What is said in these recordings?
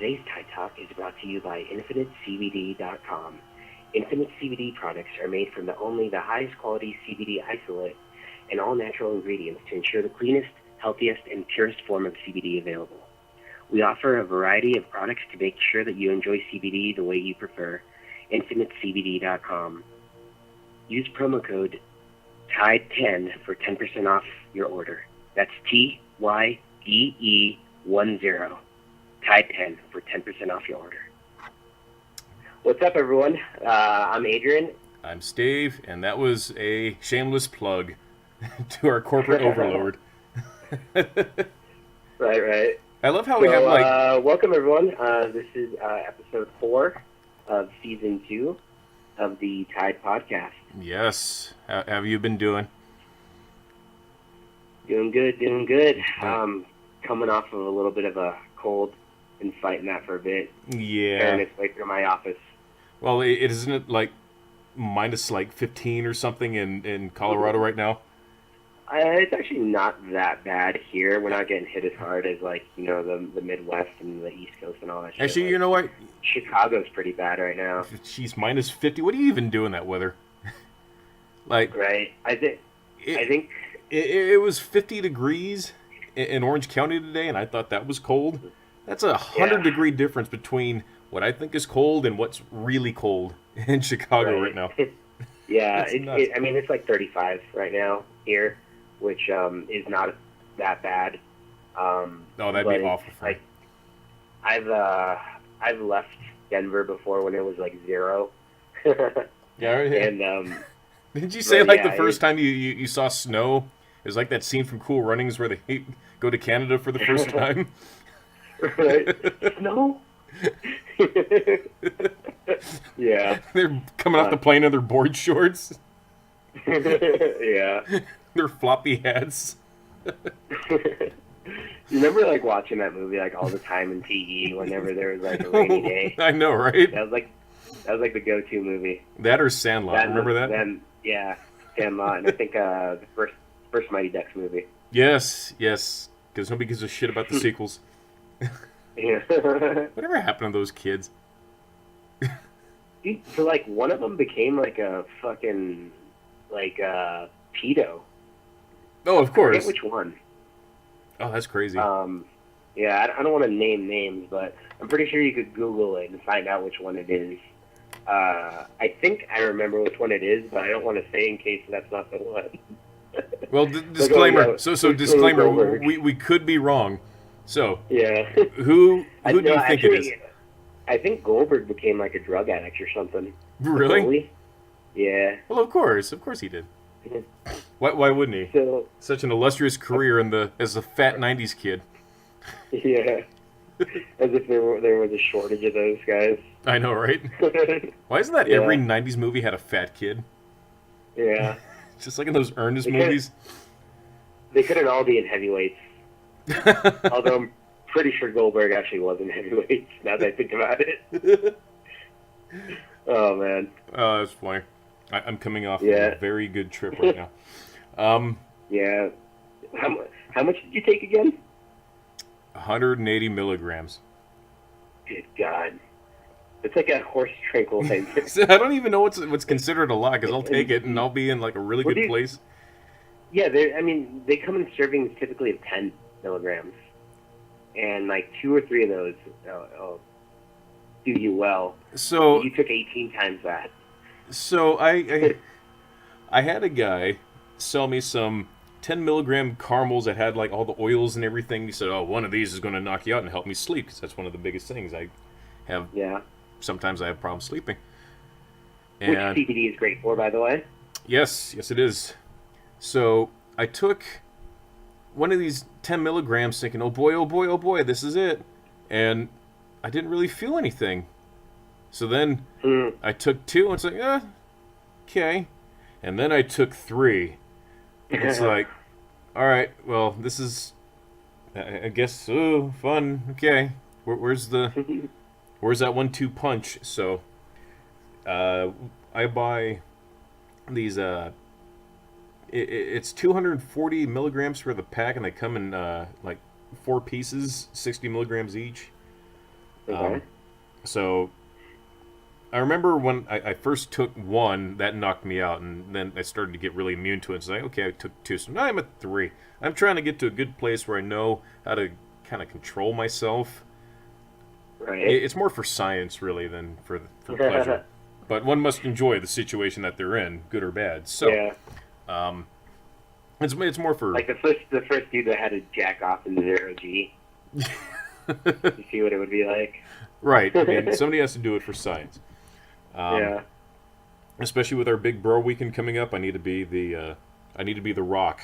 Today's Tyde Talk is brought to you by InfiniteCBD.com. Infinite CBD products are made from only the highest quality CBD isolate and all natural ingredients to ensure the cleanest, healthiest, and purest form of CBD available. We offer a variety of products to make sure that you enjoy CBD the way you prefer. InfiniteCBD.com. Use promo code TYDE10 for 10% off your order. That's TYDE10. TYDE10 for 10% off your order. What's up, everyone? I'm Adrian. I'm Steve, and that was a shameless plug to our corporate overlord. Right. I love how we have welcome, everyone. This is episode 4 of season 2 of the Tyde Podcast. Yes. How have you been doing? Doing good. Coming off of a little bit of a cold. Been fighting that for a bit. Yeah. Carrying its way through my office. Well, isn't it like minus 15 or something in Colorado right now? It's actually not that bad here. We're not getting hit as hard as the Midwest and the East Coast and all that shit. Actually, you know what? Chicago's pretty bad right now. She's minus 50. What do you even do in that weather? Right. I think it was 50 degrees in Orange County today, and I thought that was cold. That's a 100-degree difference between what I think is cold and what's really cold in Chicago right now. Yeah, it's like 35 right now here, which is not that bad. That'd be awful. Like, I've left Denver before when it was like 0. Yeah. And did you say the first time you saw snow? It was like that scene from Cool Runnings where they go to Canada for the first time. Right? Snow? Yeah. They're coming off the plane in their board shorts. Yeah. Their floppy hats. You remember watching that movie all the time in PE whenever there was a rainy day? I know, right? That was the go-to movie. That or Sandlot. Remember that? Yeah, Sandlot, and I think the first Mighty Ducks movie. Yes, because nobody gives a shit about the sequels. Yeah. Whatever happened to those kids? Dude, so one of them became a fucking pedo. Oh, of course. I forget which one. Oh, that's crazy. Yeah, I don't want to name names, but I'm pretty sure you could Google it and find out which one it is. I think I remember which one it is, but I don't want to say in case that's not the one. Well, disclaimer. So disclaimer. We could be wrong. So yeah. Who do you think it is? I think Goldberg became a drug addict or something. Really? Yeah. Well, of course he did. Why wouldn't he? So, such an illustrious career as a fat '90s kid. Yeah. As if there was a shortage of those guys. I know, right? Why isn't that every '90s movie had a fat kid? Yeah. Just like in those Ernest movies. They couldn't all be in heavyweights. Although I'm pretty sure Goldberg actually was in heavyweights, now that I think about it. Oh, man. Oh, that's funny. I'm coming off a very good trip right now. Yeah. How much did you take again? 180 milligrams. Good God. It's like a horse tranquilizer. I don't even know what's considered a lot, because I'll take it and I'll be in a really good place. Yeah, they come in servings typically of 10 milligrams. And 2 or 3 of those do you well. So you took 18 times that. So I had a guy sell me some 10 milligram caramels that had all the oils and everything. He said, "Oh, one of these is going to knock you out and help me sleep," because that's one of the biggest things I have. Yeah. Sometimes I have problems sleeping. Which CBD is great for, by the way. Yes, it is. So I took one of these 10 milligrams thinking, oh boy, this is it. And I didn't really feel anything. So then I took 2 and it's okay. And then I took 3. And it's all right, well, this is, I guess, fun. Okay. Where's that 1-2 punch? So I buy these, it's 240 milligrams for the pack, and they come in 4 pieces, 60 milligrams each. Okay. So I remember when I first took one, that knocked me out, and then I started to get really immune to it. So okay, I took two, so now I'm at three. I'm trying to get to a good place where I know how to kind of control myself. Right. It's more for science, really, than for pleasure. But one must enjoy the situation that they're in, good or bad. So Yeah. it's more for Like the first dude that had to jack off in the 0G. You see what it would be like. right. I mean, somebody has to do it for science. Yeah. Especially with our big bro weekend coming up, I need to be the Rock.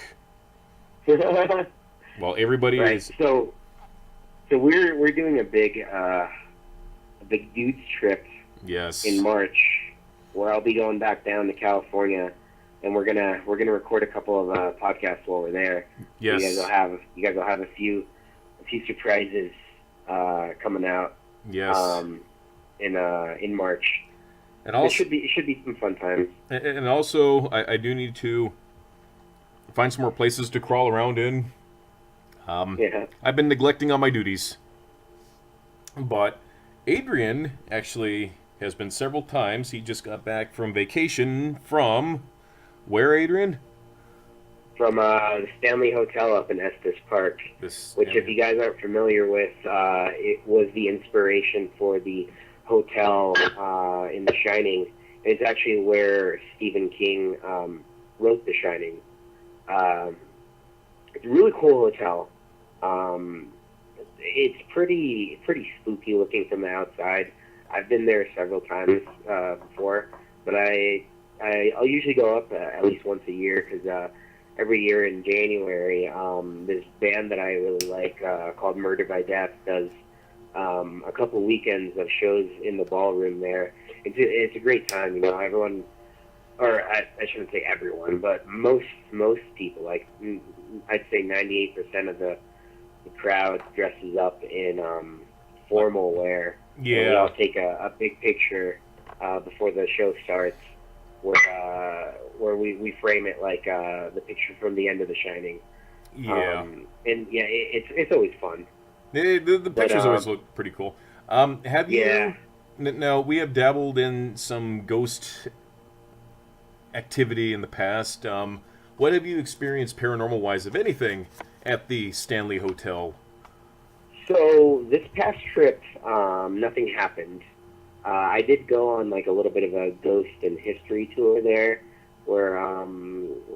Well, everybody Right. is. So we're doing a big dudes trip in Yes. March, where I'll be going back down to California, and we're gonna record a couple of podcasts while we're there. So Yes. you guys will have a few surprises coming out Yes. in March. And It also, should be some fun times. and also, I do need to find some more places to crawl around in. Yeah. I've been neglecting on my duties, but Adrian actually has been several times. He just got back from vacation from where, Adrian? From the Stanley Hotel up in Estes Park, This. which, if you guys aren't familiar with, it was the inspiration for the hotel in The Shining. It's actually where Stephen King wrote The Shining. It's a really cool hotel. It's pretty spooky looking from the outside. I've been there several times before, but I'll usually go up at least once a year because every year in January, this band that I really like called Murder by Death does a couple weekends of shows in the ballroom there. It's a great time, everyone, or I shouldn't say everyone, but most people, like I'd say 98% of the crowd dresses up in formal wear. Yeah. And we all take a big picture before the show starts, where we frame it like the picture from the end of The Shining. Yeah. And yeah, it's always fun. The pictures always look pretty cool. Have you? Yeah. Now, we have dabbled in some ghost activity in the past. What have you experienced paranormal-wise, if anything, at the Stanley Hotel? So this past trip, nothing happened. I did go on like a little bit of a ghost and history tour there, where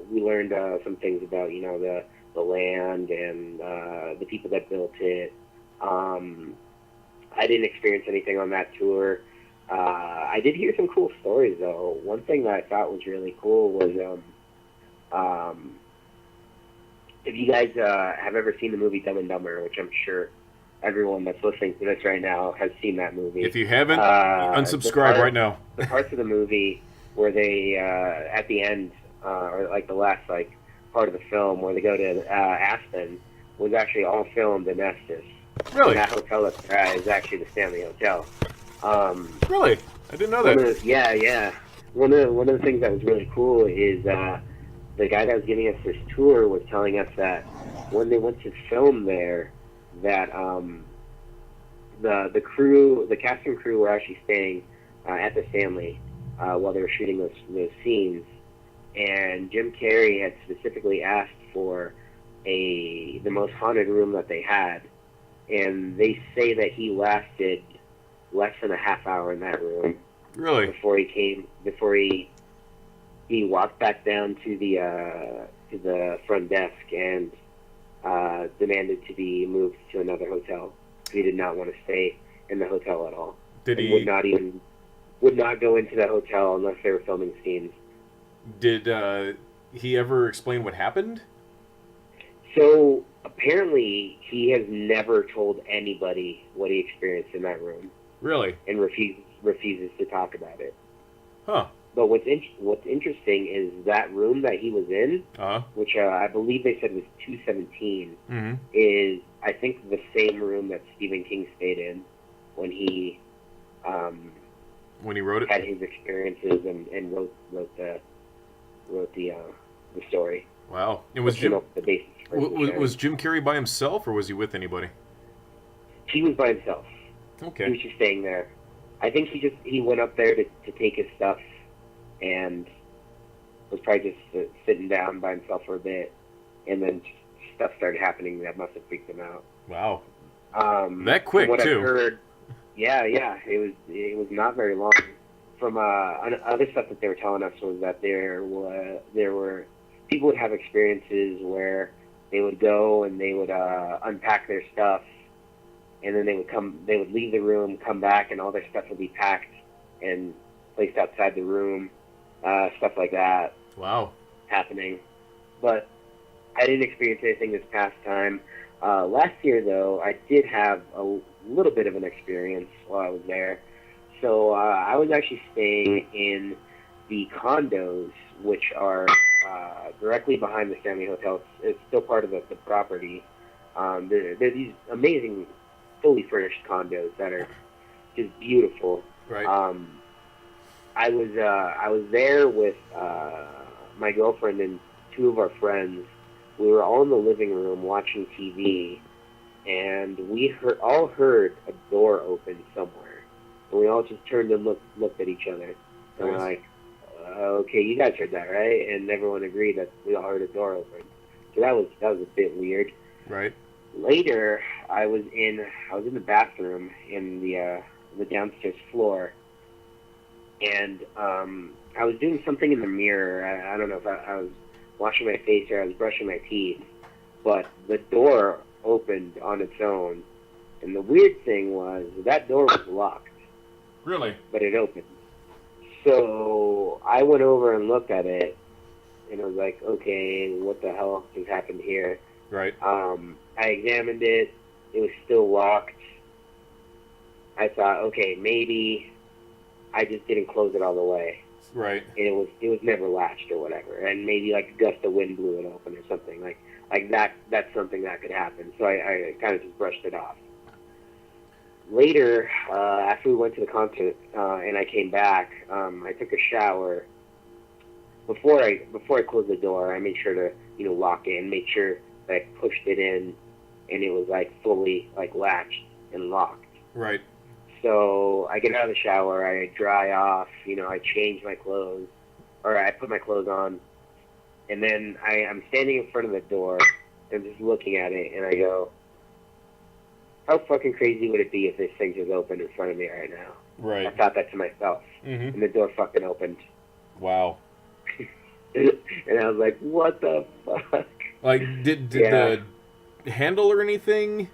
we learned some things about the land and the people that built it. I didn't experience anything on that tour. I did hear some cool stories though. One thing that I thought was really cool was if you guys have ever seen the movie Dumb and Dumber, which I'm sure everyone that's listening to this right now has seen that movie. If you haven't, unsubscribe right now. The parts of the movie where they, at the end, or like the last part of the film where they go to Aspen, was actually all filmed in Estes. Really? And that hotel that's there is actually the Stanley Hotel. Really? I didn't know that. Yeah. One of the things that was really cool is the guy that was giving us this tour was telling us that when they went to film there, that the cast and crew were actually staying at the Stanley while they were shooting those scenes, and Jim Carrey had specifically asked for the most haunted room that they had, and they say that he lasted less than a half hour in that room. Really? Before he walked back down to the front desk and demanded to be moved to another hotel. He did not want to stay in the hotel at all. Did he? Would not go into the hotel unless they were filming scenes. Did he ever explain what happened? So apparently he has never told anybody what he experienced in that room. Really? And refuses to talk about it. Huh. But what's interesting is that room that he was in, which I believe they said was 217, is I think the same room that Stephen King stayed in when he wrote it, had his experiences and wrote the story. Wow! And was was Jim Carrey by himself, or was he with anybody? He was by himself. Okay. He was just staying there. I think he went up there to take his stuff, and was probably just sitting down by himself for a bit, and then stuff started happening that must have freaked him out. Wow. That quick, from what too. I've heard, yeah, it was not very long. From other stuff that they were telling us was that there were people would have experiences where they would go and they would unpack their stuff, and then they would leave the room, come back, and all their stuff would be packed and placed outside the room, stuff like that. Wow. Happening. But I didn't experience anything this past time. Last year, though, I did have a little bit of an experience while I was there. So I was actually staying in the condos, which are directly behind the Stanley Hotel. It's still part of the property. They're these amazing, fully furnished condos that are just beautiful. Right. I was there with my girlfriend and two of our friends. We were all in the living room watching TV, and we all heard a door open somewhere, and we all just turned and looked at each other, and we're like, "Okay, you guys heard that, right?" And everyone agreed that we all heard a door open. So that was a bit weird. Right. Later, I was in the bathroom in the downstairs floor, and I was doing something in the mirror. I don't know if I was washing my face or I was brushing my teeth, but the door opened on its own, and the weird thing was that door was locked. Really? But it opened. So I went over and looked at it, and I was like, okay, what the hell has happened here? Right. I examined it. It was still locked. I thought, okay, maybe I just didn't close it all the way. Right. And it was never latched or whatever, and maybe like a gust of wind blew it open or something like that. That's something that could happen. So I kind of just brushed it off. Later, after we went to the concert and I came back, I took a shower. Before I closed the door, I made sure to lock it and make sure that I pushed it in, and it was like fully like latched and locked. Right. So I get out of the shower, I dry off, I change my clothes, or I put my clothes on, and then I'm standing in front of the door and just looking at it, and I go, how fucking crazy would it be if this thing just opened in front of me right now? Right. I thought that to myself, Mm-hmm. and the door fucking opened. Wow. And I was like, what the fuck? Like, did the handle or anything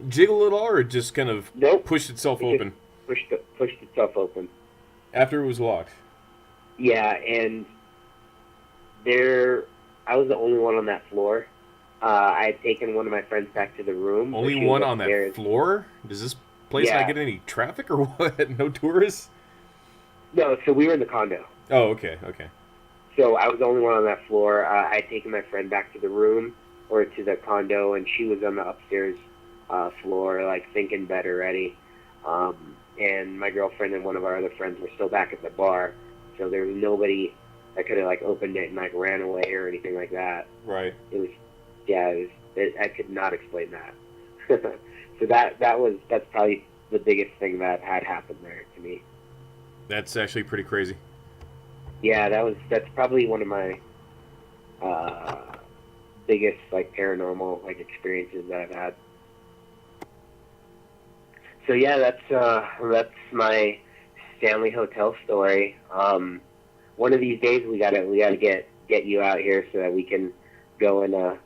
jiggle at all, or just kind of pushed itself open? Pushed itself open. After it was locked? Yeah, and I was the only one on that floor. I had taken one of my friends back to the room. Only one on that floor? Does this place not get any traffic or what? No tourists? No, so we were in the condo. Oh, okay. So I was the only one on that floor. I had taken my friend back to the room, or to the condo, and she was on the upstairs floor, like thinking bed already. And my girlfriend and one of our other friends were still back at the bar, so there was nobody that could have like opened it and like ran away or anything like that. Right. I could not explain that. So that's probably the biggest thing that had happened there to me. That's actually pretty crazy. Yeah, that's probably one of my biggest like paranormal like experiences that I've had. So yeah, that's my Stanley Hotel story. One of these days we gotta get you out here so that we can go and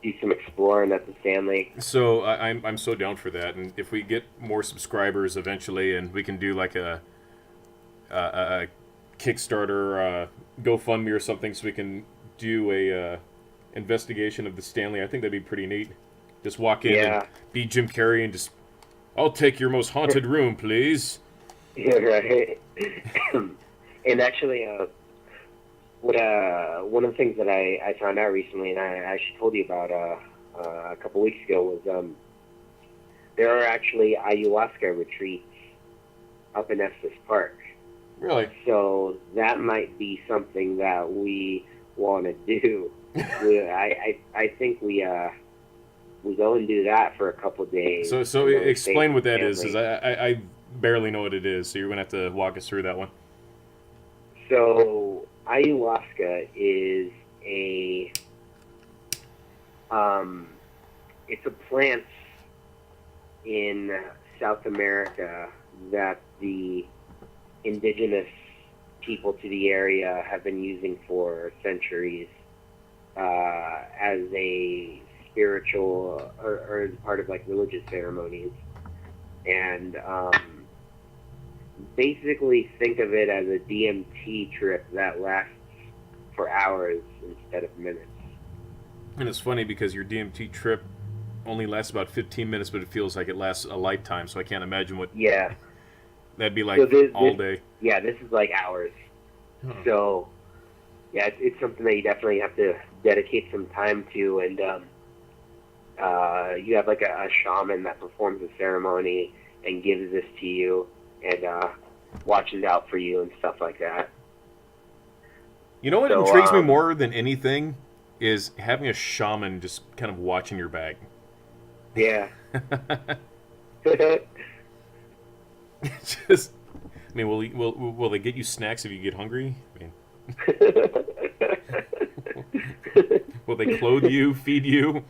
do some exploring at the Stanley. So I'm so down for that, and if we get more subscribers eventually, and we can do like a Kickstarter, GoFundMe or something, so we can do a investigation of the Stanley. I think that'd be pretty neat. Just walk in and be Jim Carrey and just, I'll take your most haunted room, please. Yeah, right. And actually, one of the things that I found out recently, and I actually told you about a couple weeks ago, was there are actually ayahuasca retreats up in Estes Park. Really? So that might be something that we want to do. I think we we go and do that for a couple days. So and then we explain stay what with that is, family. because I barely know what it is. So you're gonna have to walk us through that one. So ayahuasca is it's a plant in South America that the indigenous people to the area have been using for centuries as a spiritual or as part of like religious ceremonies. And basically think of it as a DMT trip that lasts for hours instead of minutes. And it's funny because your DMT trip only lasts about 15 minutes, but it feels like it lasts a lifetime. So I can't imagine what Yeah. that'd be like So all day. Yeah, this is like hours. Huh. So, yeah, it's something that you definitely have to dedicate some time to. And you have like a shaman that performs the ceremony and gives this to you and watches out for you and stuff like that. You know what So, intrigues me more than anything is having a shaman just kind of watching your bag. Yeah. Just, I mean, will they get you snacks if you get hungry? I mean, will they clothe you, feed you?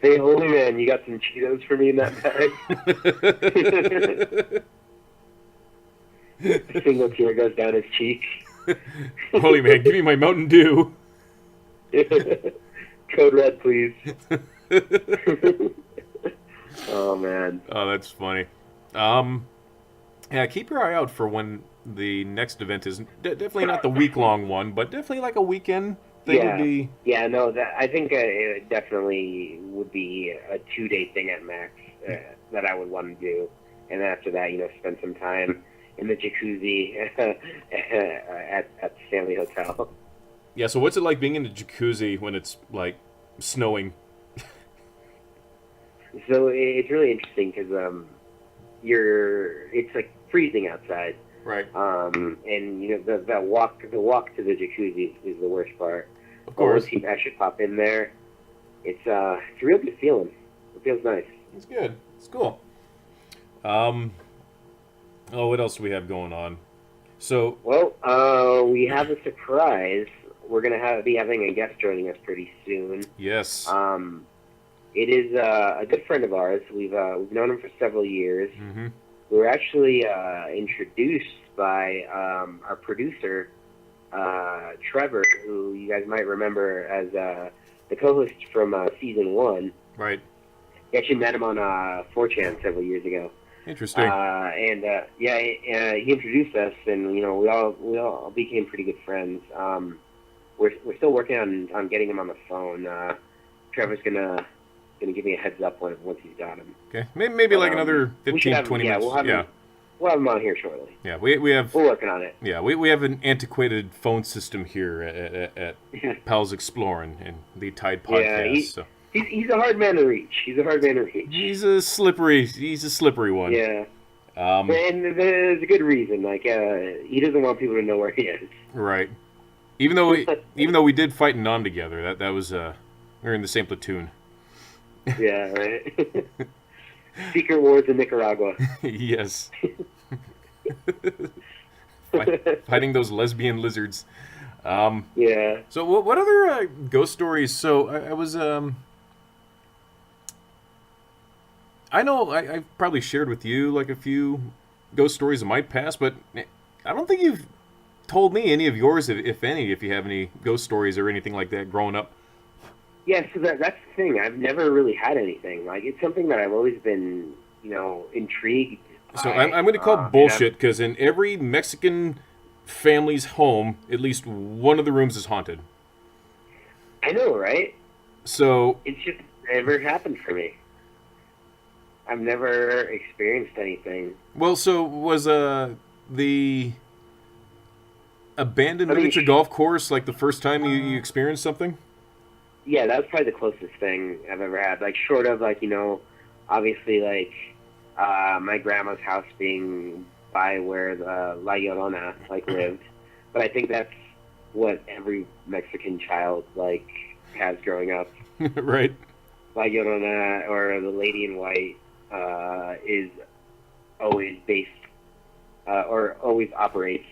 Hey, holy man, you got some Cheetos for me in that bag? A single tear goes down his cheek. Holy man, give me my Mountain Dew. Code red, please. Oh man. Oh, that's funny. Yeah, keep your eye out for when the next event is. Definitely not the week-long one, but definitely like a weekend thing would be. Yeah, no, I think it definitely would be a 2-day thing at max that I would want to do, and then after that, spend some time in the jacuzzi at the Stanley Hotel. Yeah, so what's it like being in the jacuzzi when it's like snowing? So it's really interesting because it's like freezing outside. Right. And the walk to the jacuzzi is the worst part. Of course. Once you actually pop in there, it's a real good feeling. It feels nice. It's good. It's cool. What else do we have going on? So. Well, we have a surprise. We're gonna be having a guest joining us pretty soon. Yes. It is a good friend of ours. We've known him for several years. Mm-hmm. We were actually introduced by our producer, Trevor, who you guys might remember as the co-host from season 1. Right. You actually met him on 4chan several years ago. Interesting. He introduced us, and we all became pretty good friends. We're still working on getting him on the phone. Trevor's gonna give me a heads up once he's got him. Okay, maybe like another 15, 20 minutes. We'll have him on here shortly. Yeah, we're working on it. Yeah, we have an antiquated phone system here at Pals Exploring and the Tyde podcast. He's a hard man to reach. He's a slippery one. Yeah. And there's a good reason. Like he doesn't want people to know where he is. Right. Even though we did fight in Nam together, that was we were in the same platoon. Yeah, right. Secret wars in Nicaragua. Yes. Fighting those lesbian lizards. Yeah. So what other ghost stories? So I was I know I've probably shared with you like a few ghost stories of my past, but I don't think you've told me any of yours, if any, if you have any ghost stories or anything like that growing up. Yeah, so that's the thing. I've never really had anything. Like, it's something that I've always been, intrigued by. So I'm going to call bullshit, because in every Mexican family's home, at least one of the rooms is haunted. I know, right? So it's just never happened for me. I've never experienced anything. Well, so was the abandoned miniature golf course like the first time you experienced something? Yeah, that was probably the closest thing I've ever had. Like, short of, like, obviously, like, my grandma's house being by where the La Llorona, like, lived. But I think that's what every Mexican child, like, has growing up. Right. La Llorona or the Lady in White is always based or always operates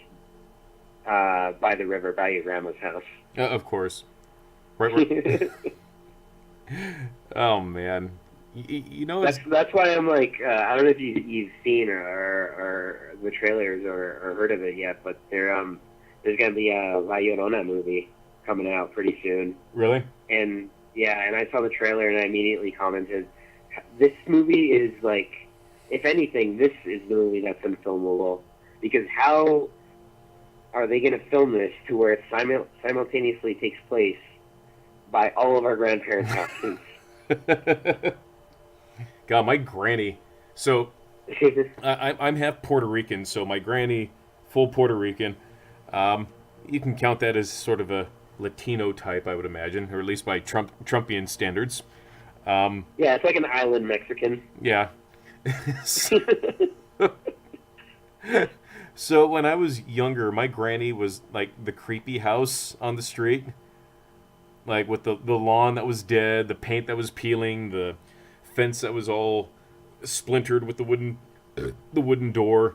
by the river, by your grandma's house. Of course. Right. Oh man. You know it's That's why I'm like I don't know if you've seen or the trailers or heard of it yet, but there's gonna be a La Llorona movie coming out pretty soon. really. And yeah, and I saw the trailer and I immediately commented, this movie is like, if anything, this is the movie that's unfilmable, because how are they going to film this to where it simultaneously takes place by all of our grandparents' houses? God, my granny. So I'm half Puerto Rican, so my granny, full Puerto Rican. You can count that as sort of a Latino type, I would imagine, or at least by Trumpian standards. Yeah, it's like an island Mexican. Yeah. So when I was younger, my granny was like the creepy house on the street, like with the lawn that was dead, the paint that was peeling, the fence that was all splintered with the wooden door.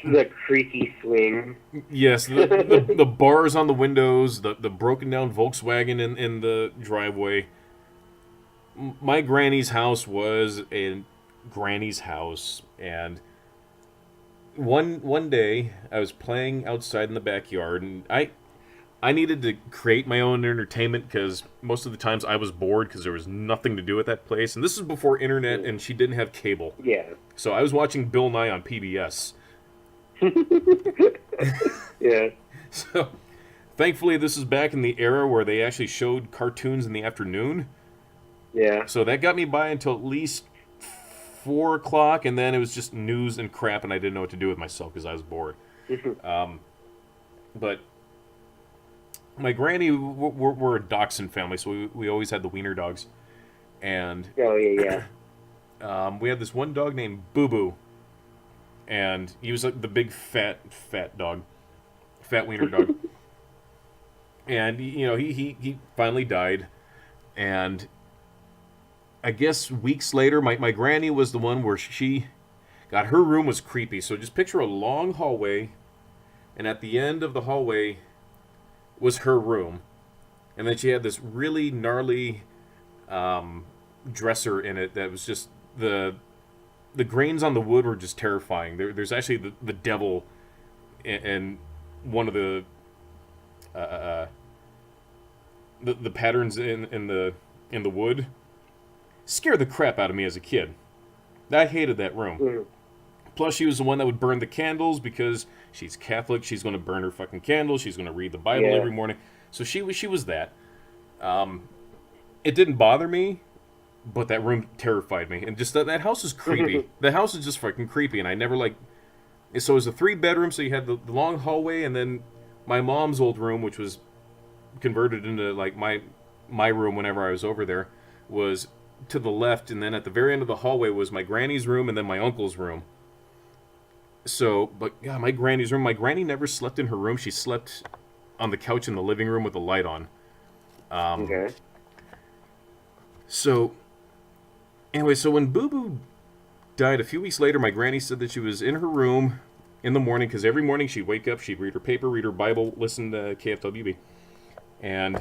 The creaky swing. Yes, the bars on the windows, the broken down Volkswagen in the driveway. My granny's house was a granny's house, and one day I was playing outside in the backyard, and I needed to create my own entertainment because most of the times I was bored because there was nothing to do at that place, and this is before internet, and she didn't have cable. Yeah. So I was watching Bill Nye on PBS. Yeah. So thankfully this is back in the era where they actually showed cartoons in the afternoon. Yeah. So that got me by until at least 4 o'clock, and then it was just news and crap, and I didn't know what to do with myself because I was bored. But my granny, we're a dachshund family, so we always had the wiener dogs. And oh, yeah. We had this one dog named Boo Boo, and he was like the big fat dog, fat wiener dog. And you know he finally died, and I guess weeks later, my granny was the one where her room was creepy. So just picture a long hallway, and at the end of the hallway was her room, and then she had this really gnarly dresser in it that was just the grains on the wood were just terrifying. There's actually the devil in one of the patterns in the wood. Scared the crap out of me as a kid. I hated that room. Mm. Plus, she was the one that would burn the candles because she's Catholic. She's going to burn her fucking candles. She's going to read the Bible every morning. So she was that. It didn't bother me, but that room terrified me. And just that house is creepy. The house is just fucking creepy, and I never like. So it was a 3-bedroom. So you had the long hallway, and then my mom's old room, which was converted into like my room whenever I was over there, was to the left, and then at the very end of the hallway was my granny's room and then my uncle's room. So, but yeah, my granny's room, my granny never slept in her room. She slept on the couch in the living room with the light on. Okay. So, anyway, so when Boo Boo died a few weeks later, my granny said that she was in her room in the morning, because every morning she'd wake up, she'd read her paper, read her Bible, listen to KFWB. And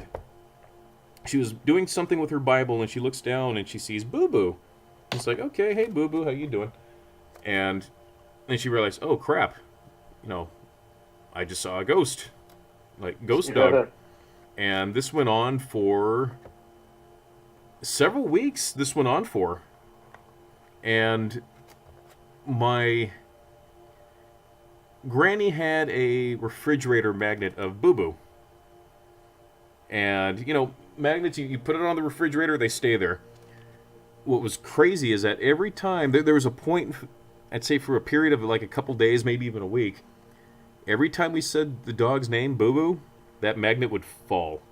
she was doing something with her Bible, and she looks down and she sees Boo Boo. It's like, okay, hey Boo Boo, how you doing? And then she realized, oh crap, I just saw a ghost, like ghost dog. And this went on for several weeks. And my granny had a refrigerator magnet of Boo Boo. And, magnets, you put it on the refrigerator, they stay there. What was crazy is that every time, there was a point, I'd say for a period of like a couple days, maybe even a week, every time we said the dog's name, Boo Boo, that magnet would fall.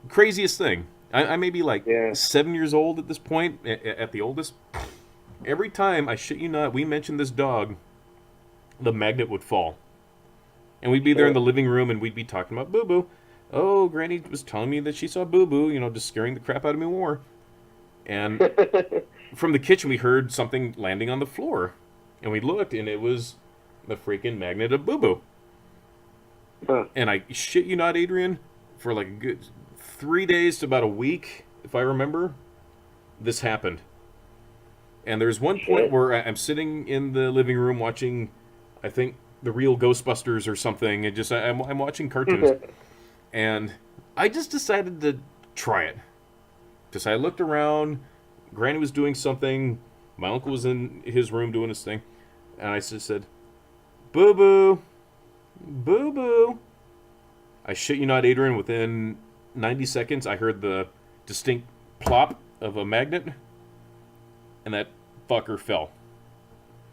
Craziest thing. I may be like 7 years old at this point, at the oldest. Every time, I shit you not, we mentioned this dog, the magnet would fall. And we'd be there in the living room, and we'd be talking about Boo Boo. oh, Granny was telling me that she saw Boo Boo, you know, just scaring the crap out of me more. And from the kitchen, we heard something landing on the floor. And we looked, and it was the freaking magnet of Boo Boo. Huh. And I shit you not, Adrian, for like a good 3 days to about a week, if I remember, this happened. And there's one point where I'm sitting in the living room watching, I think, the real Ghostbusters or something, and just I'm watching cartoons, and I just decided to try it. Just I looked around, Granny was doing something, my uncle was in his room doing his thing, and I just said, "Boo Boo, Boo Boo." I shit you not, Adrian, within 90 seconds, I heard the distinct plop of a magnet, and that fucker fell.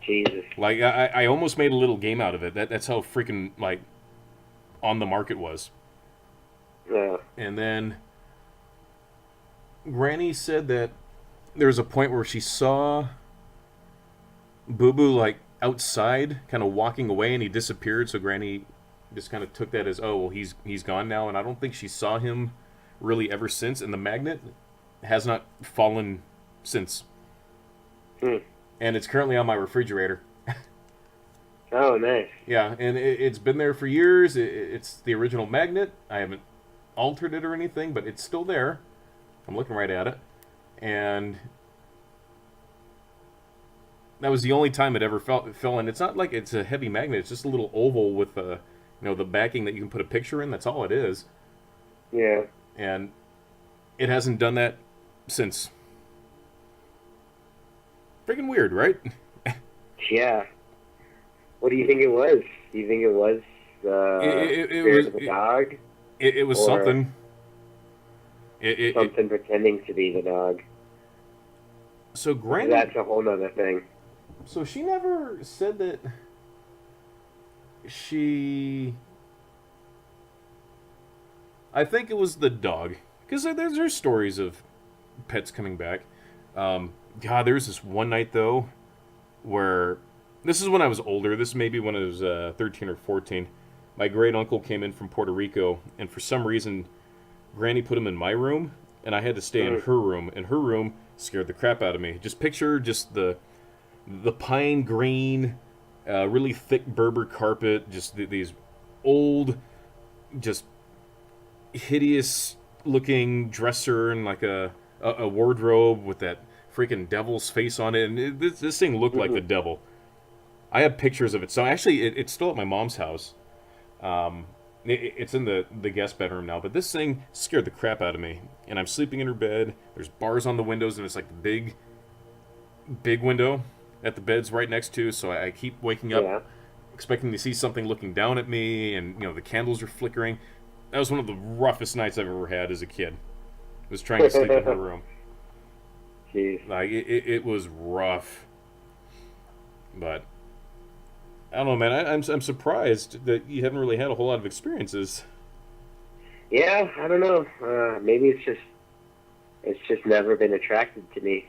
Jesus. Like, I almost made a little game out of it. That's how freaking, like, on the mark it was. Yeah. And then Granny said that there was a point where she saw Boo Boo, like, outside, kind of walking away, and he disappeared, so Granny just kind of took that as, oh, well, he's gone now, and I don't think she saw him really ever since, and the magnet has not fallen since. And it's currently on my refrigerator. Oh, nice. Yeah, and it's been there for years. It's the original magnet. I haven't altered it or anything, but it's still there. I'm looking right at it. And that was the only time it ever fell. And it's not like it's a heavy magnet. It's just a little oval with the backing that you can put a picture in. That's all it is. Yeah. And it hasn't done that since. Freaking weird, right? Yeah. What do you think it was? Do you think it was spirit of a dog? It was something. Something pretending to be the dog. So Granny... That's a whole nother thing. So she never said that she... I think it was the dog. Because there's stories of pets coming back. God, there was this one night, though, where... This is when I was older. This may be when I was 13 or 14. My great-uncle came in from Puerto Rico, and for some reason, Granny put him in my room, and I had to stay in her room. And her room scared the crap out of me. Just picture just the pine green, really thick Berber carpet, just these old, just hideous-looking dresser and like a wardrobe with that freaking devil's face on it. And this thing looked like the devil. I have pictures of it. So actually, it's still at my mom's house. It's in the guest bedroom now. But this thing scared the crap out of me. And I'm sleeping in her bed. There's bars on the windows, and it's like the big window at the bed's right next to. So I keep waking up, expecting to see something looking down at me, and the candles are flickering. That was one of the roughest nights I've ever had as a kid. Was trying to sleep in her room. Jeez. Like it was rough. But I don't know, man. I'm surprised that you haven't really had a whole lot of experiences. Yeah, I don't know. Maybe it's just never been attracted to me.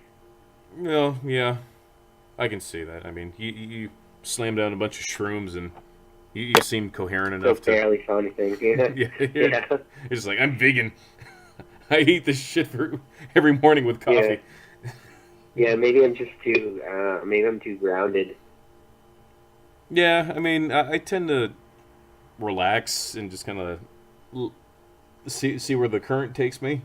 Well, yeah, I can see that. I mean, you slam down a bunch of shrooms and you seem coherent enough to barely saw anything. yeah. It's just like, I'm vegan. I eat this shit every morning with coffee. Yeah, maybe I'm just too. Maybe I'm too grounded. Yeah, I mean, I tend to relax and just kind of see where the current takes me.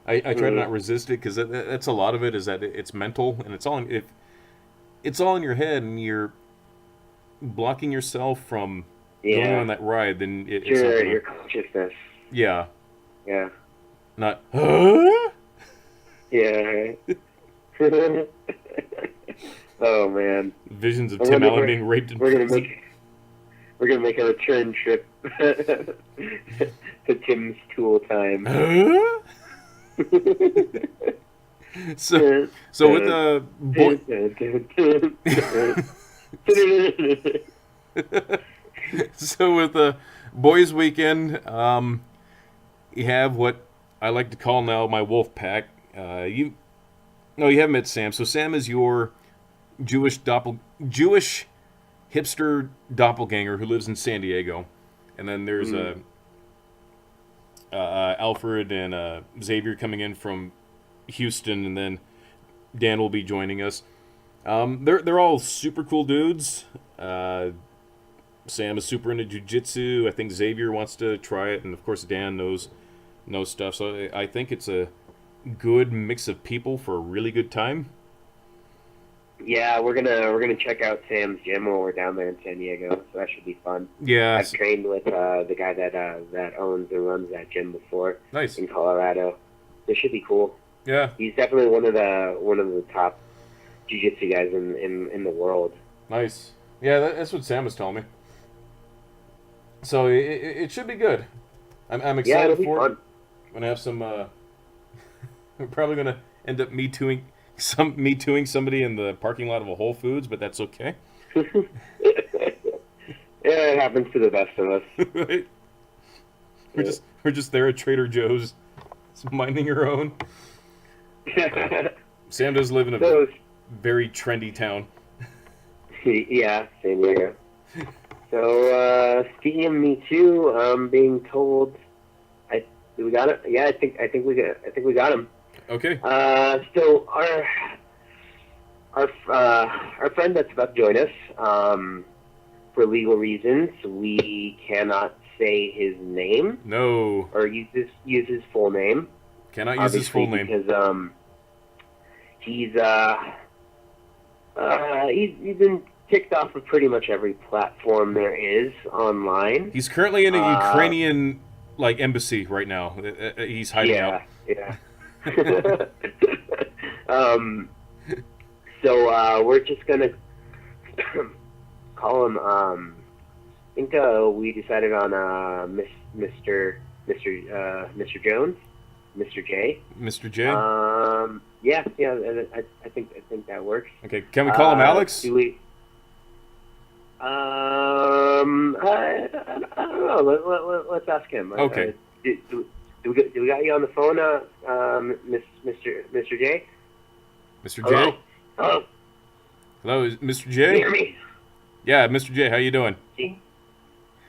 I try to not resist it, because that's a lot of it, is that it's mental, and it's all in your head, and you're blocking yourself from going on that ride. Then it's your consciousness. Yeah. Yeah. Not. Huh? Yeah. Oh man. Visions of Tim Allen being raped in prison. We're gonna make a return trip to Tim's tool time. Huh? So with the so with the boys' weekend, you have what I like to call now my wolf pack. You haven't met Sam. So Sam is your Jewish hipster doppelganger who lives in San Diego, and then there's Alfred and Xavier coming in from Houston, and then Dan will be joining us. They're all super cool dudes. Sam is super into jiu-jitsu. I think Xavier wants to try it, and of course Dan knows stuff. So I think it's a good mix of people for a really good time. Yeah, we're gonna check out Sam's gym when we're down there in San Diego, so that should be fun. Yeah, I've trained with the guy that owns and runs that gym before. Nice. In Colorado. This should be cool. Yeah, he's definitely one of the top jiu-jitsu guys in the world. Nice. Yeah, that's what Sam was telling me. So it should be good. I'm excited for it. I'm gonna have some. We're probably gonna end up me tooing somebody in the parking lot of a Whole Foods, but that's okay. Yeah, it happens to the best of us. Right? We're just there at Trader Joe's, minding your own. Sam does live in a very trendy town. Yeah, San Diego. So speaking of Me Too, I'm being told, we got it. Yeah, I think we got him. Okay. So our friend that's about to join us, for legal reasons, we cannot say his name. No. Or use his full name. Cannot use his full name because he's been kicked off of pretty much every platform there is online. He's currently in a Ukrainian embassy right now. He's hiding out. Yeah. So we're just gonna call him. I think we decided on Mr. Jones, Mr. J. Mr. J. Yeah. I think that works. Okay. Can we call him Alex? Do we? I don't know. Let's ask him. Okay. Do we got you on the phone, Mr. J? Mr. Hello? J? Hello? Hello, is Mr. Can J? you hear me? Yeah, Mr. J, how you doing? Can you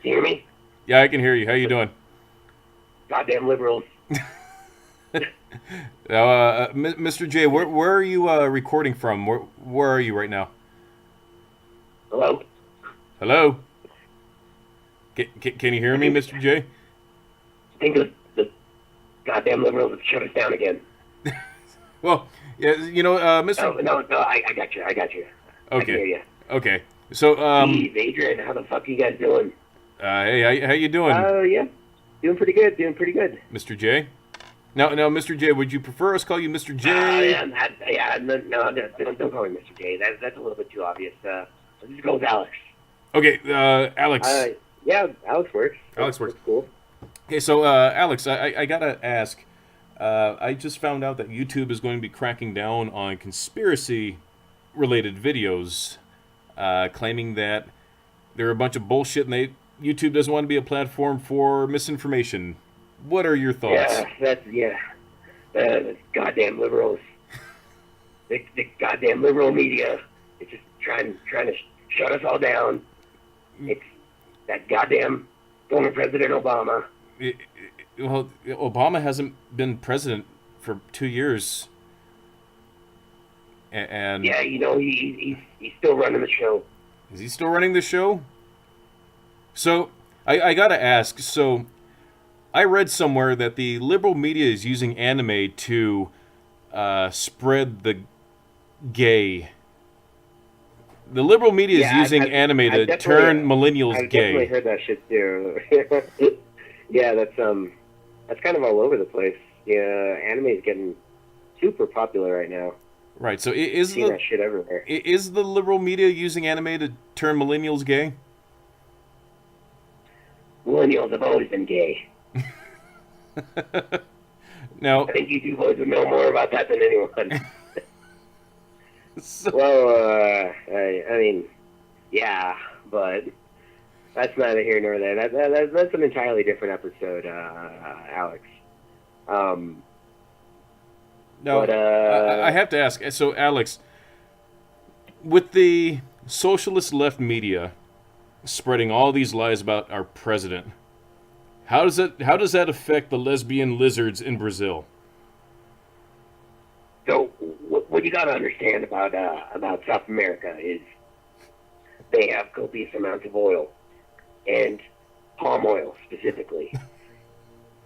hear me? Yeah, I can hear you. How you doing? Goddamn liberals. Mr. J, where are you recording from? Where are you right now? Hello? Hello? Can you hear me, Mr. J? I think the goddamn liberals have shut us down again. Well, yeah, Mr. No, I got you. Okay. I can hear you. Okay. So, Hey, Adrian, how the fuck you guys doing? Hey, how you doing? Yeah. Doing pretty good. Mr. J? Now, Mr. J, would you prefer us call you Mr. J? No, don't call me Mr. J. That's a little bit too obvious. Let's just go with Alex. Okay, Alex. Yeah, Alex works. Alex works. That's cool. Okay, so, Alex, I gotta ask. I just found out that YouTube is going to be cracking down on conspiracy-related videos, claiming that they're a bunch of bullshit and YouTube doesn't want to be a platform for misinformation. What are your thoughts? The goddamn liberals. the goddamn liberal media. It's just trying to shut us all down. It's that goddamn former President Obama. Well, Obama hasn't been president for 2 years. And yeah, he's still running the show. Is he still running the show? So, I gotta ask, so I read somewhere that the liberal media is using anime to spread the gay. The liberal media is using anime to turn millennials gay. I've definitely heard that shit too. Yeah, that's kind of all over the place. Yeah, anime is getting super popular right now. Right. So that shit everywhere. Is the liberal media using anime to turn millennials gay? Millennials have always been gay. Now, I think you two boys would know more about that than anyone. Well, I mean, yeah, but that's neither here nor there. That's an entirely different episode, Alex. No, but, I have to ask. So, Alex, with the socialist left media spreading all these lies about our president, How does that affect the lesbian lizards in Brazil? So what you got to understand about South America is they have copious amounts of oil, and palm oil specifically,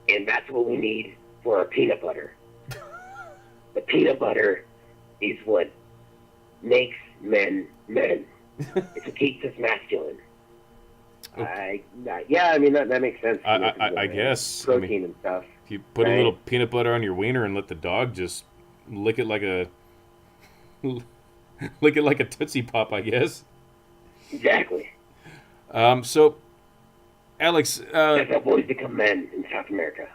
and that's what we need for our peanut butter. The peanut butter is what makes men men. It's what keeps us masculine. Okay. Yeah, I mean that makes sense. I guess. Protein and stuff. If you put right? a little peanut butter on your wiener and let the dog just lick it like a lick it like a Tootsie Pop, I guess. Exactly. So, Alex, That's how boys become men in South America.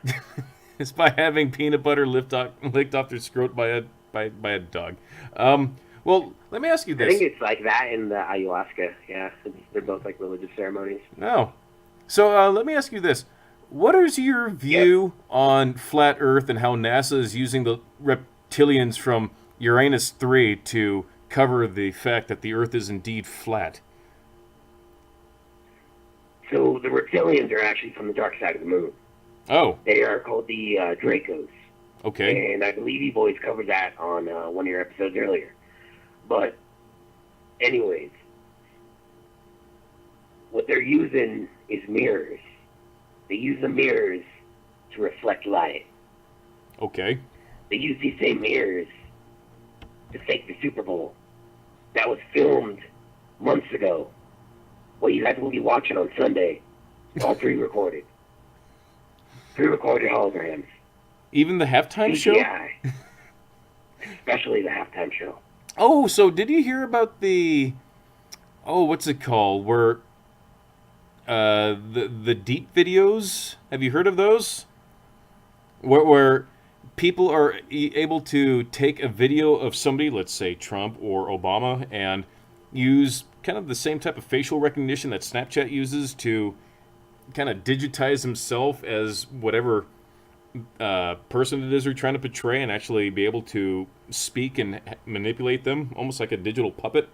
it's by having peanut butter licked off their scrot by a dog. Well, let me ask you I this. think it's like that in the ayahuasca. Yeah, they're both like religious ceremonies. No. So let me ask you this. What is your view on flat Earth and how NASA is using the reptilians from Uranus 3 to cover the fact that the Earth is indeed flat? So the reptilians are actually from the dark side of the moon. Oh. They are called the Dracos. Okay. And I believe you boys covered that on one of your episodes earlier. But anyways, what they're using is mirrors. They use the mirrors to reflect light. Okay. They use these same mirrors to fake the Super Bowl. That was filmed months ago. What you guys will be watching on Sunday, all pre-recorded. Pre-recorded holograms. Even the halftime show? CGI. Especially the halftime show. Oh, so did you hear about what's it called? Where the deep videos? Have you heard of those? Where people are able to take a video of somebody, let's say Trump or Obama, and use kind of the same type of facial recognition that Snapchat uses to kind of digitize himself as whatever person it is they're trying to portray, and actually be able to speak and manipulate them, almost like a digital puppet.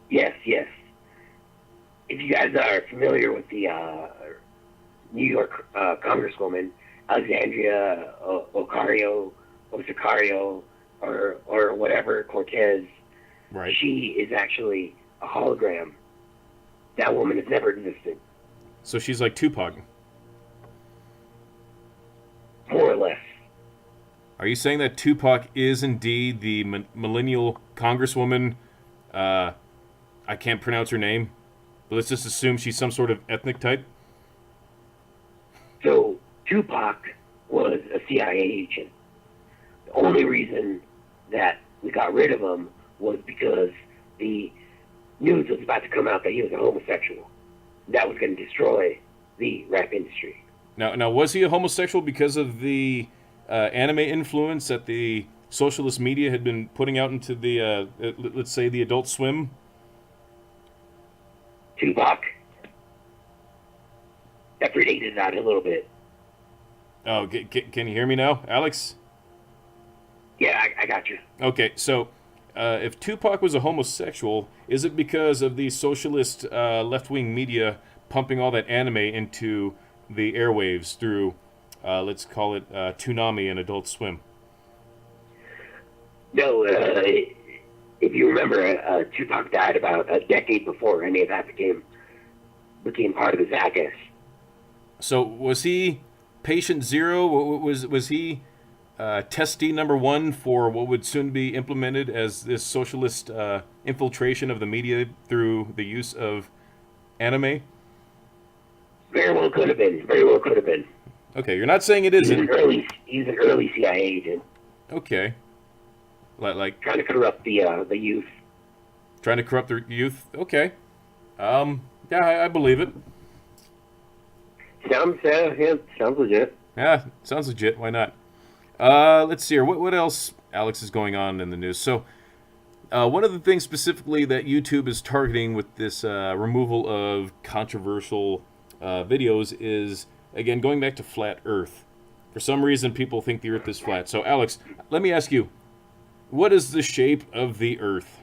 Yes. If you guys are familiar with the New York Congresswoman, Alexandria Ocasio, or whatever, Cortez, Right. She is actually a hologram. That woman has never existed. So she's like Tupac. More or less. Are you saying that Tupac is indeed the millennial congresswoman? I can't pronounce her name, but let's just assume she's some sort of ethnic type. So Tupac was a CIA agent. The only reason that we got rid of him was because the news was about to come out that he was a homosexual. That was going to destroy the rap industry. Now, was he a homosexual because of the anime influence that the socialist media had been putting out into the, let's say, the Adult Swim? Tupac. That predated that a little bit. Oh, can you hear me now, Alex? Yeah, I got you. Okay, so if Tupac was a homosexual, is it because of the socialist left-wing media pumping all that anime into the airwaves through, let's call it Toonami and Adult Swim? No, if you remember, Tupac died about a decade before any of that became part of the Zagas. So was he patient zero? Was he testee number one for what would soon be implemented as this socialist infiltration of the media through the use of anime? Very well could have been. Okay, you're not saying it isn't. He's an early CIA agent. Okay. Like trying to corrupt the youth. Trying to corrupt the youth? Okay. Yeah, I believe it. Sounds legit. Yeah, sounds legit. Why not? Let's see here. What else, Alex, is going on in the news? So, one of the things specifically that YouTube is targeting with this removal of controversial videos is, again, going back to flat Earth. For some reason, people think the Earth is flat. So, Alex, let me ask you, what is the shape of the Earth?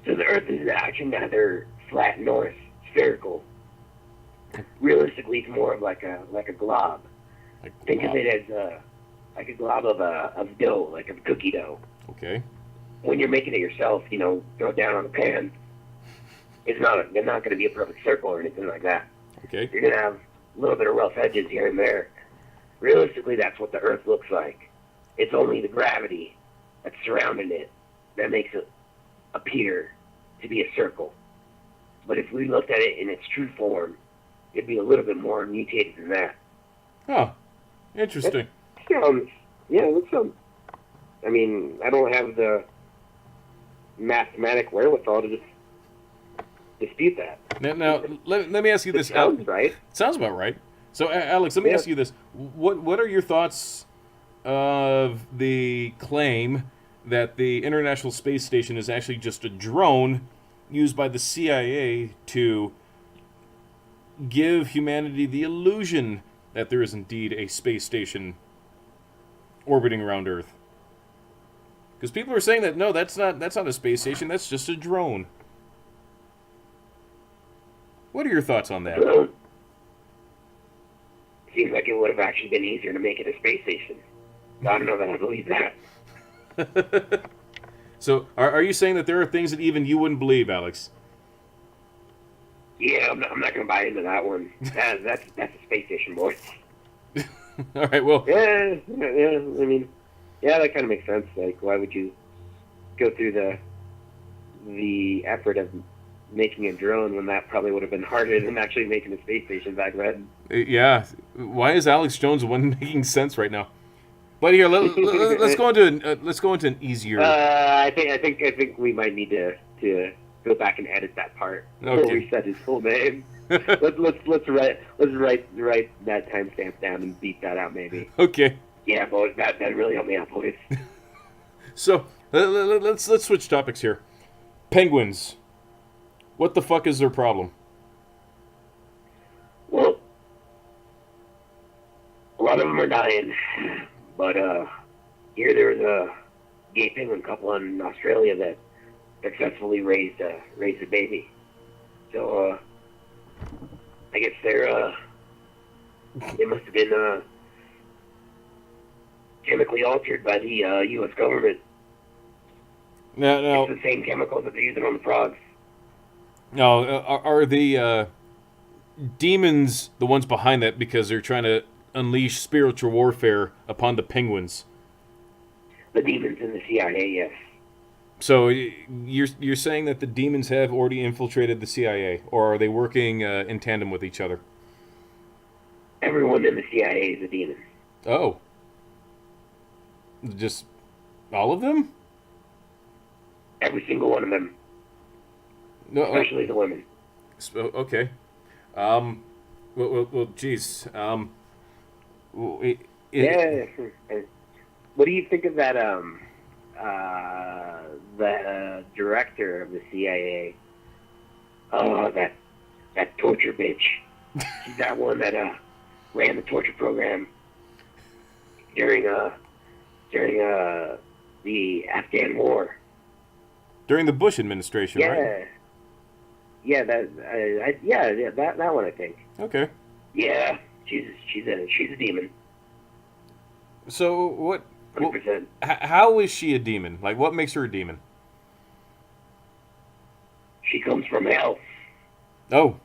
So the Earth is actually neither flat nor spherical. Realistically, it's more of like a glob. Like Think of glob. it as like a glob of dough, like of cookie dough. Okay. When you're making it yourself, throw it down on the pan. They're not going to be a perfect circle or anything like that. Okay. You're going to have a little bit of rough edges here and there. Realistically, that's what the Earth looks like. It's only the gravity that's surrounding it that makes it appear to be a circle. But if we looked at it in its true form, it'd be a little bit more mutated than that. Oh, interesting. I mean, I don't have the mathematic wherewithal to just dispute that. Now let me ask you this. Sounds right. Sounds about right. So, Alex, let me ask you this. What are your thoughts of the claim that the International Space Station is actually just a drone used by the CIA to give humanity the illusion that there is indeed a space station orbiting around Earth? Because people are saying that, no, that's not a space station, that's just a drone. What are your thoughts on that? Seems like it would have actually been easier to make it a space station. I don't know that I believe that. So, are you saying that there are things that even you wouldn't believe, Alex? Yeah, I'm not going to buy into that one. That's a space station, boys. All right, well... Yeah, I mean, yeah, that kind of makes sense. Like, why would you go through the effort of making a drone when that probably would have been harder than actually making a space station back then? Yeah, why is Alex Jones the one making sense right now? But here, let's go into an easier. I think we might need to go back and edit that part before we said his full name. let's write that timestamp down and beat that out maybe. Okay. Yeah, boys, that really helped me out, boys. So let's switch topics here. Penguins. What the fuck is their problem? Well, a lot of them are dying, but here there was a gay penguin couple in Australia that successfully raised a baby. So I guess they must have been chemically altered by the U.S. government. Now, it's the same chemicals that they're using on the frogs. Now, are the demons the ones behind that because they're trying to unleash spiritual warfare upon the penguins? The demons in the CIA, yes. So you're saying that the demons have already infiltrated the CIA, or are they working in tandem with each other? Everyone in the CIA is a demon. Oh. Just all of them? Every single one of them. No, especially the women. Okay. Well, geez. Yeah. What do you think of that? The director of the CIA. Oh, that torture bitch. She's that one that ran the torture program during the Afghan War. During the Bush administration, right? Yeah, that one I think. Okay. Yeah, she's a demon. So what? 100%. How is she a demon? Like, what makes her a demon? She comes from hell. Oh.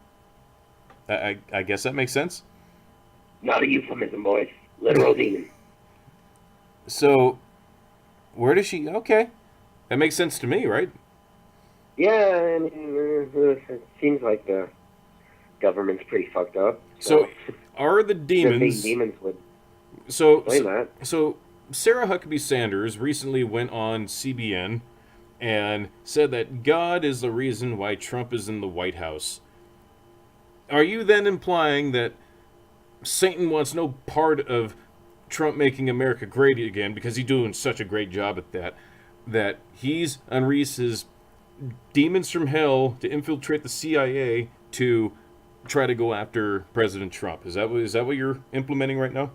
I guess that makes sense. Not a euphemism, boys. Literal demon. So, where does she? Okay, that makes sense to me, right? Yeah, I mean, it seems like the government's pretty fucked up. So are the demons? The demons would explain that. So Sarah Huckabee Sanders recently went on CBN and said that God is the reason why Trump is in the White House. Are you then implying that Satan wants no part of Trump making America great again because he's doing such a great job at that? That he's unleashed his demons from hell to infiltrate the CIA to try to go after President Trump. Is that what you're implementing right now?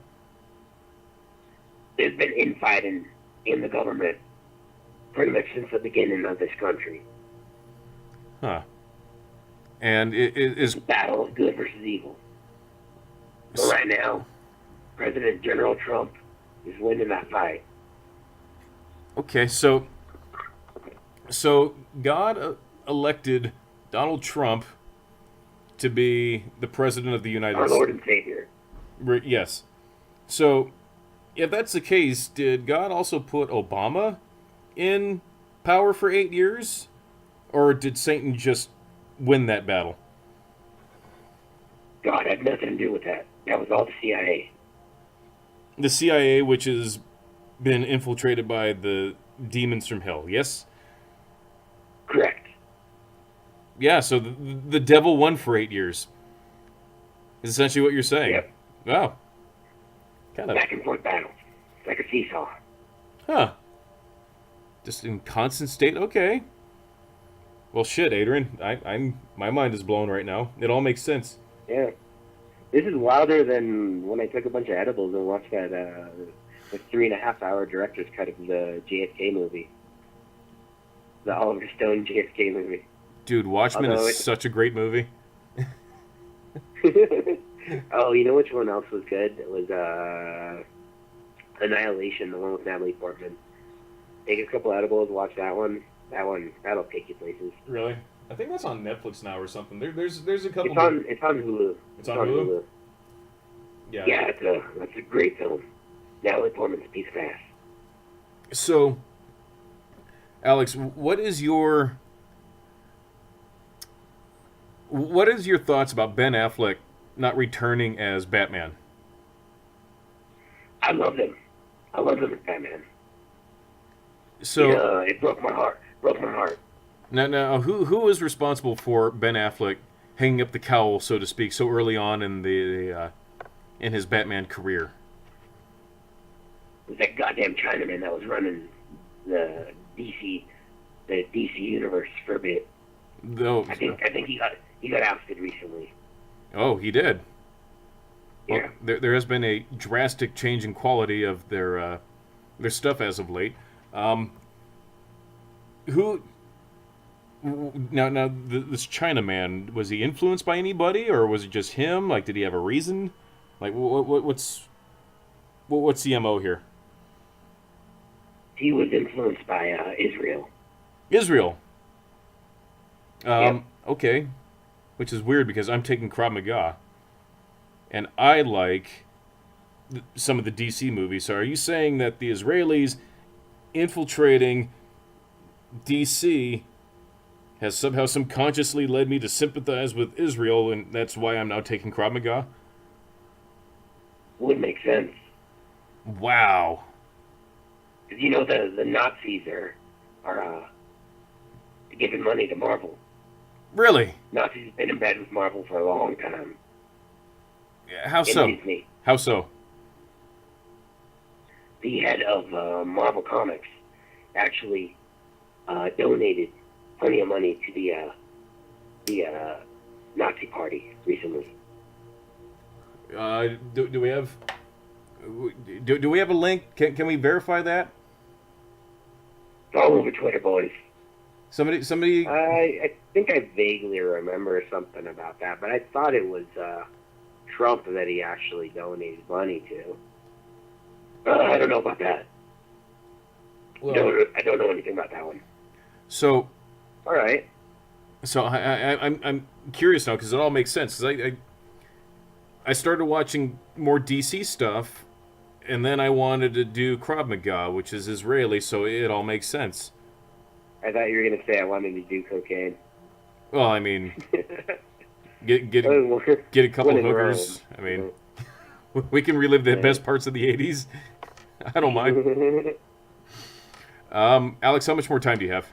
There's been infighting in the government pretty much since the beginning of this country. Huh. And it is battle of good versus evil. But right now, President General Trump is winning that fight. Okay, so God elected Donald Trump to be the president of the United Our States. Lord and Savior. Yes. So, if that's the case, did God also put Obama in power for 8 years? Or did Satan just win that battle? God had nothing to do with that. That was all the CIA. The CIA, which has been infiltrated by the demons from hell, yes? Correct. Yeah, so the devil won for 8 years. Is essentially what you're saying. Yep. Wow. Kind of. Back and forth battle. It's like a seesaw. Huh. Just in constant state? Okay. Well, shit, Adrian. I'm my mind is blown right now. It all makes sense. Yeah. This is wilder than when I took a bunch of edibles and watched that the 3.5-hour director's cut of the JFK movie. The Oliver Stone JFK movie. Dude, Watchmen is such a great movie. Oh, you know which one else was good? It was Annihilation, the one with Natalie Portman. Take a couple edibles, watch that one. That'll take you places. Really? I think that's on Netflix now or something. There's a couple. It's on Hulu. It's on Hulu? Yeah. Yeah, that's a great film. Natalie Portman's a piece of ass. So, Alex, what is your thoughts about Ben Affleck not returning as Batman? I loved him. I loved him as Batman. So it broke my heart. Now, who was responsible for Ben Affleck hanging up the cowl, so to speak, so early on in in his Batman career? It was that goddamn Chinaman that was running the DC universe for a bit. No, I think he got ousted recently. Oh, he did. Yeah. Well, there has been a drastic change in quality of their stuff as of late. Who now this Chinaman, was he influenced by anybody, or was it just him? Like, did he have a reason? Like, what's the MO here? He was influenced by Israel. Israel. Yep. Okay, which is weird because I'm taking Krav Maga, and I like some of the DC movies. So, are you saying that the Israelis infiltrating DC has somehow subconsciously led me to sympathize with Israel, and that's why I'm now taking Krav Maga? Would make sense. Wow. Because you know the Nazis are giving money to Marvel. Really? Nazis have been in bed with Marvel for a long time. How so? Disney. How so? The head of Marvel Comics actually donated plenty of money to the Nazi Party recently. Do we have a link? Can we verify that? It's all over Twitter, boys. Somebody. I think I vaguely remember something about that, but I thought it was Trump that he actually donated money to. I don't know about that. Well, I don't know anything about that one. So. All right. So I'm curious now because it all makes sense. Because I started watching more DC stuff, and then I wanted to do Krav Maga, which is Israeli, so it all makes sense. I thought you were going to say I wanted to do cocaine. Well, I mean, get a couple of hookers. I mean, we can relive the best parts of the 80s. I don't mind. Alex, how much more time do you have?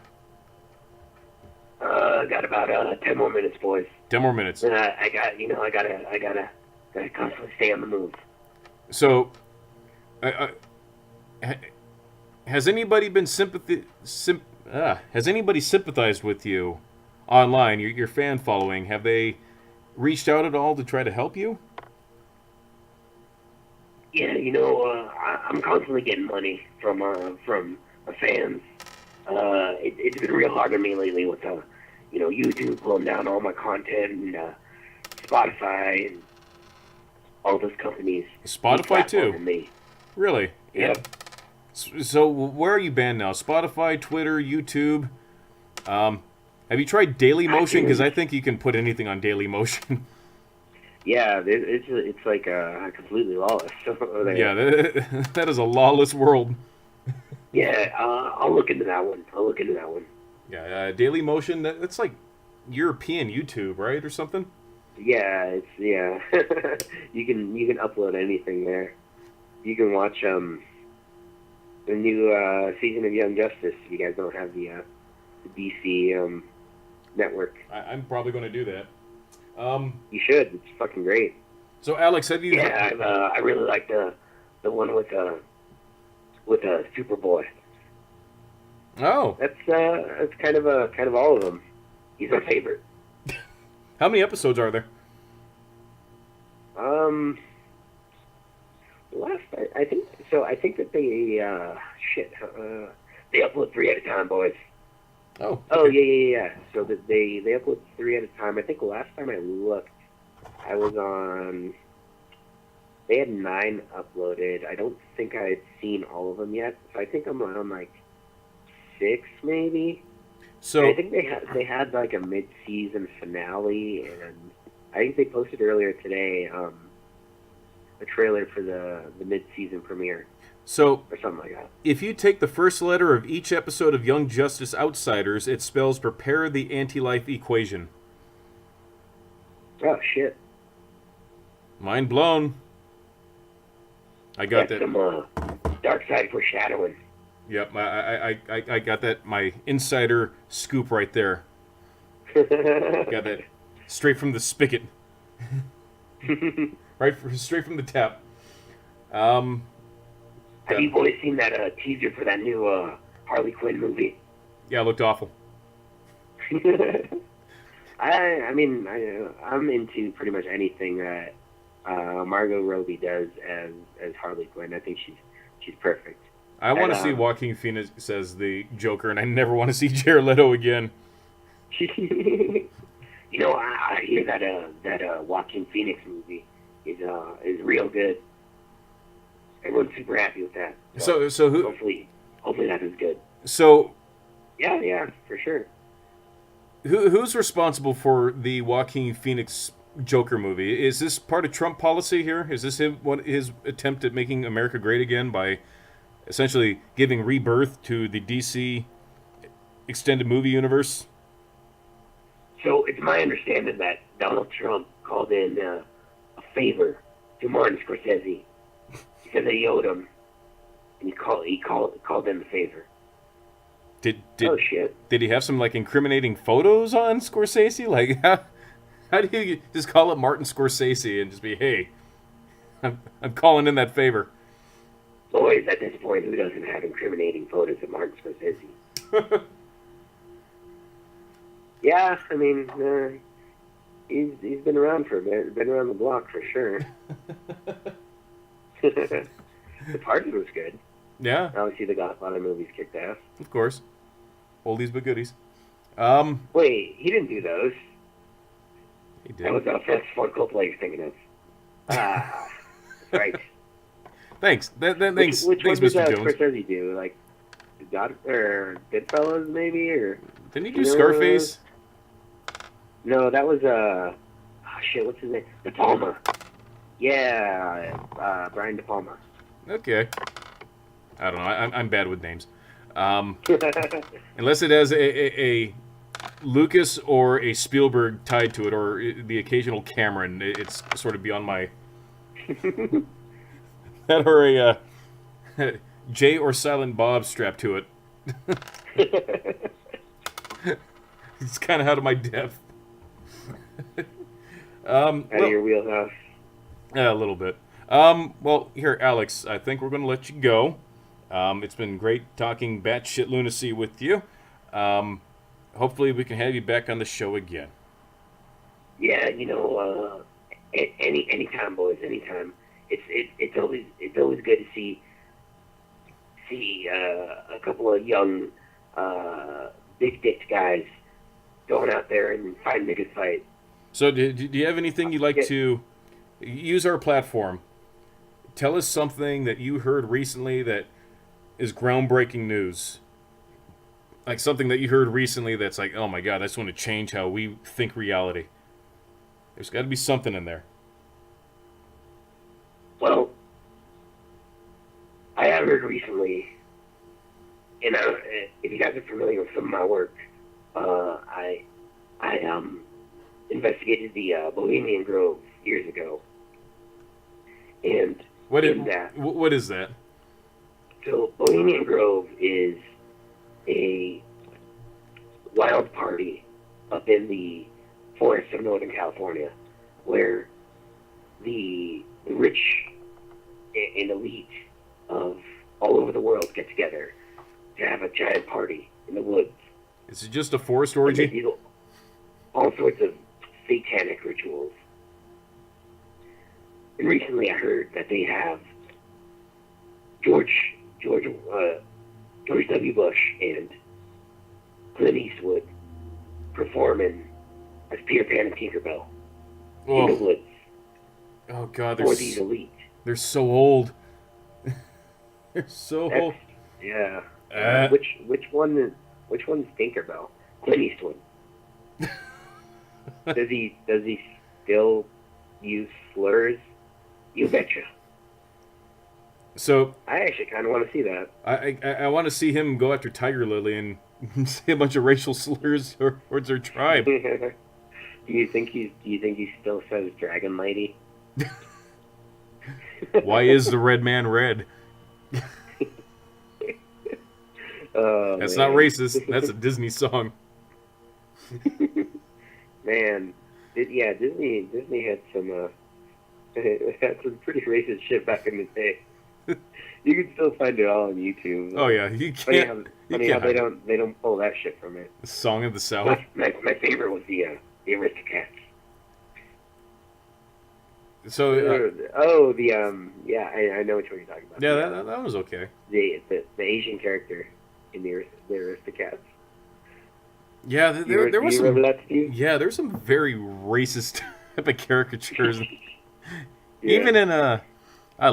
Got about 10 more minutes, boys. 10 more minutes. I gotta constantly stay on the move. So, has anybody been has anybody sympathized with you online? Your fan following, have they reached out at all to try to help you? Yeah, I'm constantly getting money from the fans. It's been real hard on me lately with YouTube pulling down all my content and Spotify, and all those companies. Spotify too. Me. Really? Yep. So where are you banned now? Spotify, Twitter, YouTube. Have you tried Daily Motion? Because I think you can put anything on Daily Motion. Yeah, it's like completely lawless. Yeah, that is a lawless world. Yeah, I'll look into that one. Yeah, Daily Motion. That's like European YouTube, right, or something? Yeah, you can upload anything there. You can watch the new season of Young Justice if you guys don't have the DC network. I'm probably going to do that. You should. It's fucking great. So, Alex, have you? Yeah, I really like the one with Superboy. Oh, that's kind of all of them. He's my favorite. How many episodes are there? I think so. I think that they they upload 3 at a time, boys. Oh. Okay. Oh yeah. So that they upload 3 at a time. I think last time I looked, I was on. They had 9 uploaded. I don't think I had seen all of them yet. So I think I'm on like 6 maybe. So I think they had like a mid-season finale, and I think they posted earlier today a trailer for the mid-season premiere. So, or something like that. If you take the first letter of each episode of Young Justice Outsiders, it spells prepare the anti-life equation. Oh, shit. Mind blown. I got that. Some dark side foreshadowing. Yep, I got that, my insider scoop right there. Got that straight from the spigot. Straight from the tap. Have you boys seen that teaser for that new Harley Quinn movie? Yeah, it looked awful. I'm into pretty much anything that Margot Robbie does as Harley Quinn. I think she's perfect. I want to see Joaquin Phoenix as the Joker, and I never want to see Jared Leto again. You know, I hear that Joaquin Phoenix movie is real good. Everyone's super happy with that. So who? Hopefully that is good. So. Yeah, for sure. Who's responsible for the Joaquin Phoenix Joker movie? Is this part of Trump policy here? Is this his attempt at making America great again by essentially giving rebirth to the DC extended movie universe? So it's my understanding that Donald Trump called in a favor to Martin Scorsese. Because they owed him, and he called them a favor. Oh shit! Did he have some like incriminating photos on Scorsese? Like how do you just call up Martin Scorsese and just be, hey, I'm calling in that favor? Boys, at this point, who doesn't have incriminating photos of Martin Scorsese? Yeah, I mean, he's been around for a bit, been around the block for sure. The Party was good. Yeah. Obviously, the Godfather movies kicked ass. Of course. Oldies but goodies. Wait, he didn't do those. He did. That was that's Ford Coppola you're thinking of. Ah, right. Thanks. Thanks, which one Mr. did Jones. Scorsese do? Like, Goodfellas, maybe? Or didn't he do Scarface? No, that was, what's his name? De Palma. Yeah, Brian De Palma. Okay. I don't know. I'm bad with names. Unless it has a Lucas or a Spielberg tied to it, or the occasional Cameron, it's sort of beyond my... that or a Jay or Silent Bob strapped to it. It's kind of out of my depth. Out of your wheelhouse. Yeah, a little bit. Well, here, Alex, I think we're going to let you go. It's been great talking batshit lunacy with you. Hopefully we can have you back on the show again. Yeah, anytime, boys, anytime. It's always good to see a couple of young big-dicked guys going out there and fighting a good fight. So do you have anything you'd like to use our platform. Tell us something that you heard recently that is groundbreaking news. Like something that you heard recently that's like, oh my god, that's going to change how we think reality. There's got to be something in there. Well, I have heard recently, and if you guys are familiar with some of my work, I investigated the Bohemian Grove years ago, and what is that? So Bohemian Grove is a wild party up in the forests of Northern California, where the rich and elite of all over the world get together to have a giant party in the woods. Is it just a forest orgy? And they do all sorts of satanic rituals. And recently I heard that they have George W. Bush and Clint Eastwood performing as Peter Pan and Tinkerbell in the woods. Oh God, for these elite. They're so old. They're so old. Yeah. Which one is Tinkerbell? Clint Eastwood. Does he still use slurs? You betcha. So I actually kind of want to see that. I want to see him go after Tiger Lily and say a bunch of racial slurs towards her tribe. Do you think he still says Dragon Lady? Why is the red man red? Oh, that's man. not racist. That's a Disney song. Man, Disney had some pretty racist shit back in the day. You can still find it all on YouTube. Oh yeah, you can't. Funny how they don't pull that shit from it. The Song of the South. My favorite was the Aristocats. So yeah, I know which one you're talking about. Yeah, that was okay. The Asian character in the Aristocats. Yeah, there was some. Remember that, Steve? Yeah, there's some very racist type of caricatures. Yeah. Even in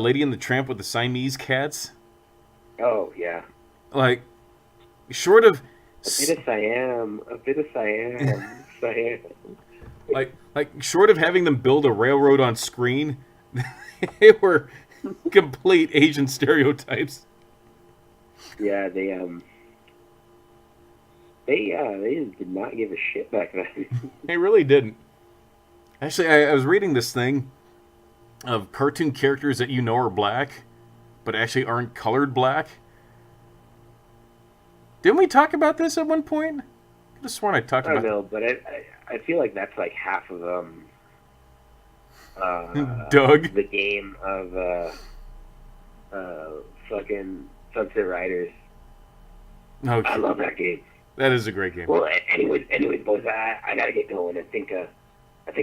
Lady and the Tramp with the Siamese cats. Oh yeah. Like, short of a bit of Siam. Like short of having them build a railroad on screen, they were complete Asian stereotypes. Yeah, they just did not give a shit back then. They really didn't. Actually, I was reading this thing of cartoon characters that you know are black, but actually aren't colored black. Didn't we talk about this at one point? I could have sworn I talked about it. I don't know, but I feel like that's like half of Doug, the game of fucking Sunset Riders. Okay. I love that game. That is a great game. Well, anyways, boys, I gotta get going. I think I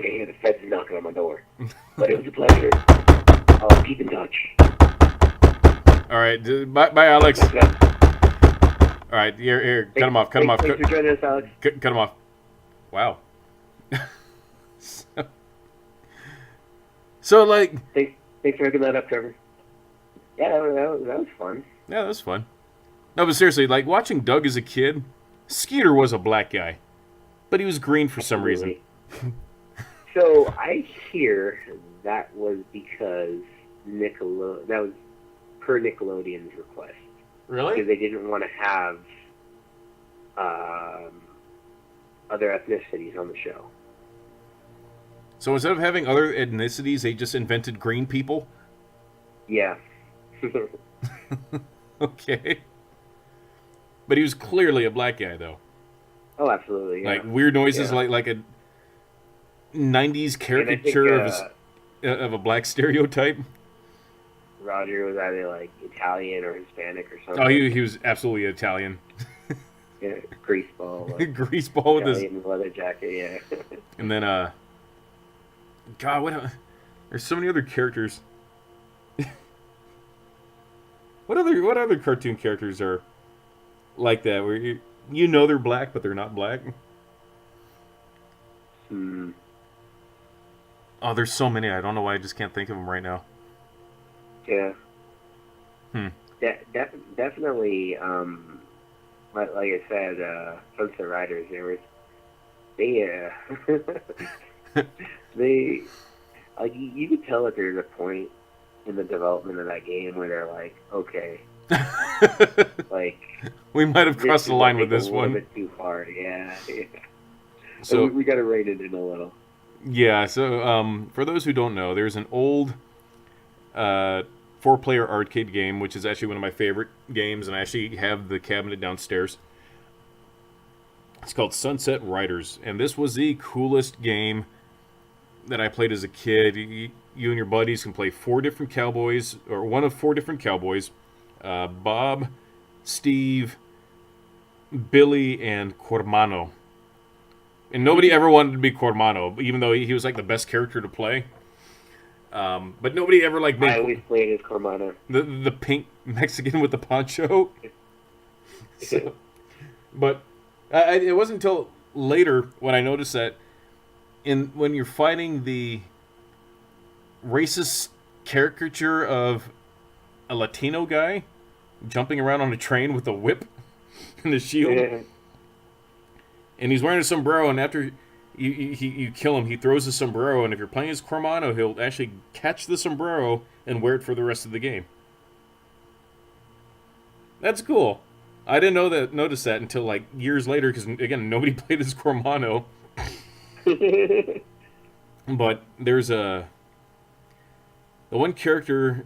hear the feds knocking on my door. But it was a pleasure. I'll keep in touch. All right, bye, Alex. All right, here, cut him off. Thanks for joining us, Alex. Cut him off. Wow. So like. Thanks for hooking that up, Trevor. Yeah, that was fun. Yeah, that was fun. No, but seriously, like watching Doug as a kid, Skeeter was a black guy, but he was green for some reason. So I hear that was because that was per Nickelodeon's request. Really? Because they didn't want to have other ethnicities on the show. So instead of having other ethnicities, they just invented green people? Yeah. Okay. But he was clearly a black guy, though. Oh, absolutely. Yeah. Like weird noises, like a 90s caricature of a black stereotype. Roger was either like Italian or Hispanic or something. Oh, he was absolutely Italian. Yeah, greaseball. Like, greaseball with his leather jacket. Yeah. And then God, there's so many other characters. What other cartoon characters are like that? Where you know they're black, but they're not black. Hmm. Oh, there's so many. I don't know why I just can't think of them right now. Yeah. Hmm. Definitely. Like I said, Sunset Riders. They they like you could tell that there's a point in the development of that game where they're like, okay, like we might have crossed the line with this a one. little bit too far. Yeah. So we got to rein it in a little. Yeah. So for those who don't know, there's an old 4-player arcade game, which is actually one of my favorite games, and I actually have the cabinet downstairs. It's called Sunset Riders, and this was the coolest game that I played as a kid. You and your buddies can play 4 different cowboys, or one of 4 different cowboys. Bob, Steve, Billy, and Cormano. And nobody ever wanted to be Cormano, even though he was like the best character to play. But nobody ever like made I always played as Cormano. The pink Mexican with the poncho. So, but it wasn't until later when I noticed that when you're fighting the racist caricature of a Latino guy jumping around on a train with a whip and a shield, and he's wearing a sombrero, and after you kill him, he throws the sombrero, and if you're playing as Cormano, he'll actually catch the sombrero and wear it for the rest of the game. That's cool. I didn't notice that until like years later, because again, nobody played as Cormano. But there's the one character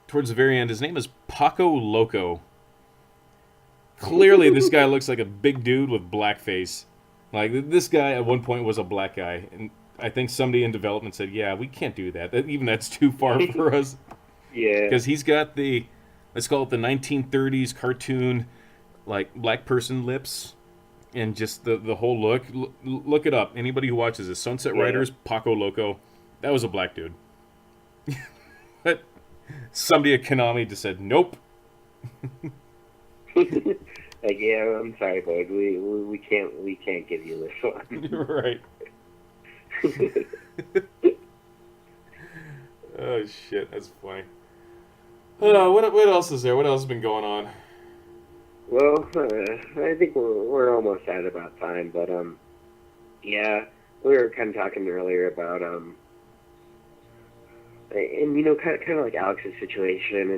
towards the very end. His name is Paco Loco. Clearly, this guy looks like a big dude with blackface. Like, this guy at one point was a black guy, and I think somebody in development said, "Yeah, we can't do that. That's too far for us." Yeah. Because he's got let's call it the 1930s cartoon, like black person lips, and just the whole look. Look it up. Anybody who watches this, Sunset Riders, Paco Loco, that was a black dude. But somebody at Konami just said, "Nope." Like, yeah, I'm sorry, bud. We can't give you this one. Right. Oh shit, that's funny. What else is there? What else has been going on? Well, I think we're almost at about time, but yeah, we were kind of talking earlier about and kind of like Alex's situation,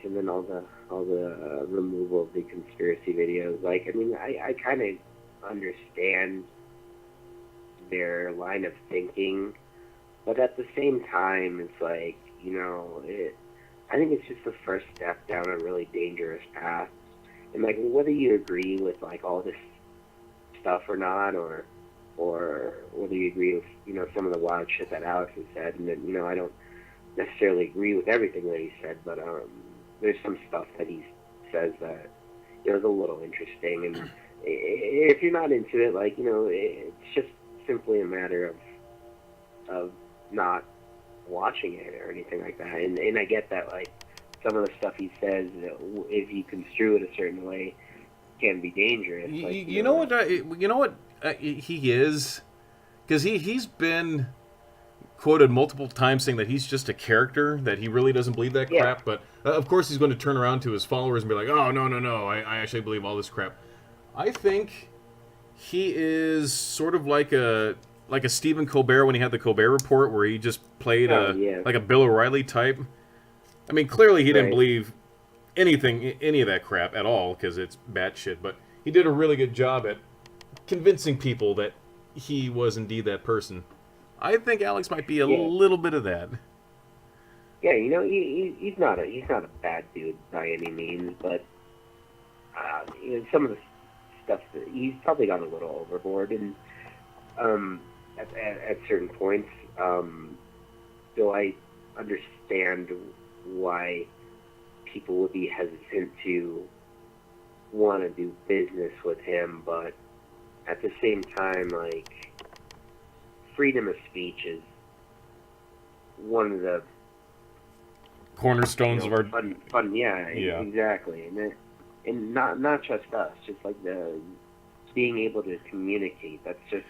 and then all the removal of the conspiracy videos. Like, I mean, I kind of understand their line of thinking, but at the same time, it's like, I think it's just the first step down a really dangerous path. And like, whether you agree with like all this stuff or not, or whether you agree with some of the wild shit that Alex has said, and then I don't necessarily agree with everything that he said, but there's some stuff that he says that is a little interesting, and if you're not into it, like, it's just simply a matter of not watching it or anything like that. And I get that, like, some of the stuff he says, if you construe it a certain way, can be dangerous. Like, you know what he is, because he's been quoted multiple times saying that he's just a character, that he really doesn't believe that crap. But of course he's going to turn around to his followers and be like, "Oh, no, I actually believe all this crap." I think he is sort of like a Stephen Colbert when he had the Colbert Report, where he just played like a Bill O'Reilly type. I mean, clearly he didn't believe any of that crap at all, because it's batshit, but he did a really good job at convincing people that he was indeed that person. I think Alex might be a little bit of that. Yeah, he's not a bad dude by any means, but some of the stuff that he's probably gone a little overboard, and at certain points, so I understand why people would be hesitant to want to do business with him, but at the same time, like, freedom of speech is one of the cornerstones of our fun. Yeah, exactly, and not just us, just like the being able to communicate. That's just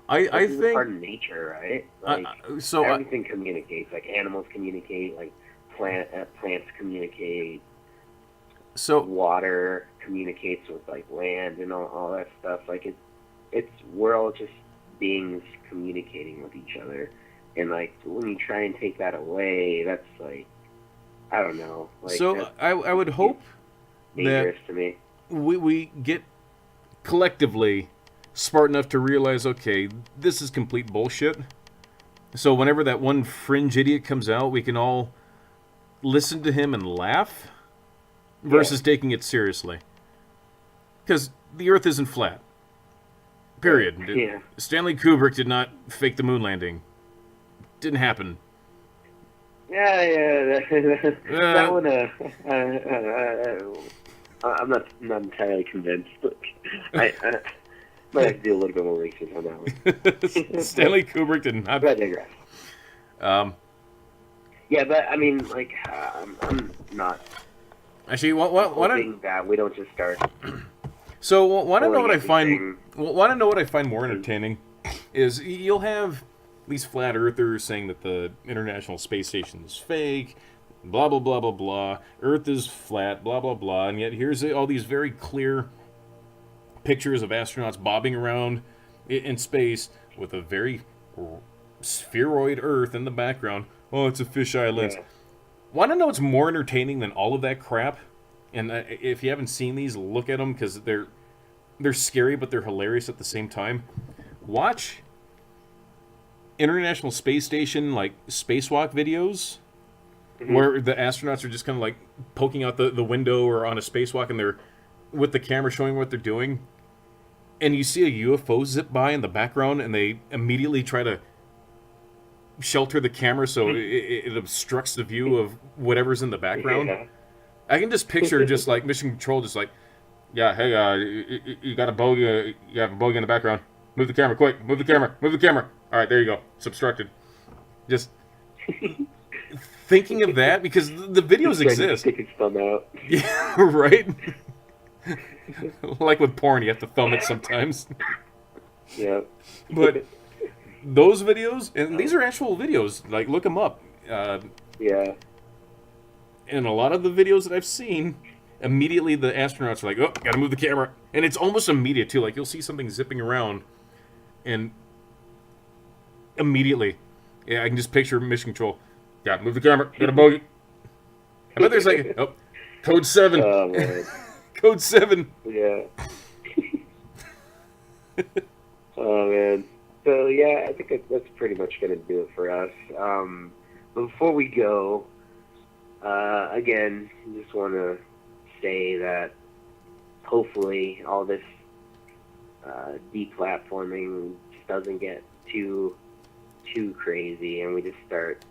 I This is think part of nature, right? Like everything communicates. Like animals communicate. Like plants communicate. So water communicates with like land and all that stuff. Like we're all just beings communicating with each other. And like when you try and take that away, that's like I don't know. Like so I would hope dangerous that to me. we get collectively smart enough to realize, okay, this is complete bullshit. So whenever that one fringe idiot comes out, we can all listen to him and laugh versus taking it seriously. Because the Earth isn't flat. Period. Yeah. Stanley Kubrick did not fake the moon landing. Didn't happen. Yeah. That one. I'm not entirely convinced. But I might have to do a little bit more research on that one. Stanley Kubrick did not. But I digress. Yeah, but I mean, like, I'm not. Actually, hoping that we don't just start. So, want to know what I find? Want to know what I find more entertaining? Is you'll have these flat earthers saying that the International Space Station is fake, blah blah blah blah blah. Earth is flat, blah blah blah, and yet here's all these very clear pictures of astronauts bobbing around in space with a very spheroid Earth in the background. Oh, it's a fisheye lens. Yeah. Want to know what's more entertaining than all of that crap? And if you haven't seen these, look at them because they're scary, but they're hilarious at the same time. Watch International Space Station like spacewalk videos where the astronauts are just kind of like poking out the window or on a spacewalk, and they're with the camera showing what they're doing. And you see a UFO zip by in the background, and they immediately try to shelter the camera so it obstructs the view of whatever's in the background. Yeah. I can just picture just like Mission Control, just like, yeah, hey, you got a bogey, you have a bogey in the background. Move the camera, quick! Move the camera! Move the camera! All right, there you go. It's obstructed. Just thinking of that because the videos exist. Stick his thumb out. Yeah, right. Like with porn, you have to thumb it sometimes. Yeah. But those videos, and these are actual videos. Like, look them up. Yeah. And a lot of the videos that I've seen, immediately the astronauts are like, oh, gotta move the camera. And it's almost immediate, too. Like, you'll see something zipping around, and immediately, yeah, I can just picture Mission Control. Yeah, move the camera. Got a bogey. I bet there's like, oh, code 7. Oh, man. Code 7. Yeah. Oh, man. So, yeah, I think that's pretty much going to do it for us. Before we go, again, just want to say that hopefully all this deplatforming just doesn't get too crazy, and we just start,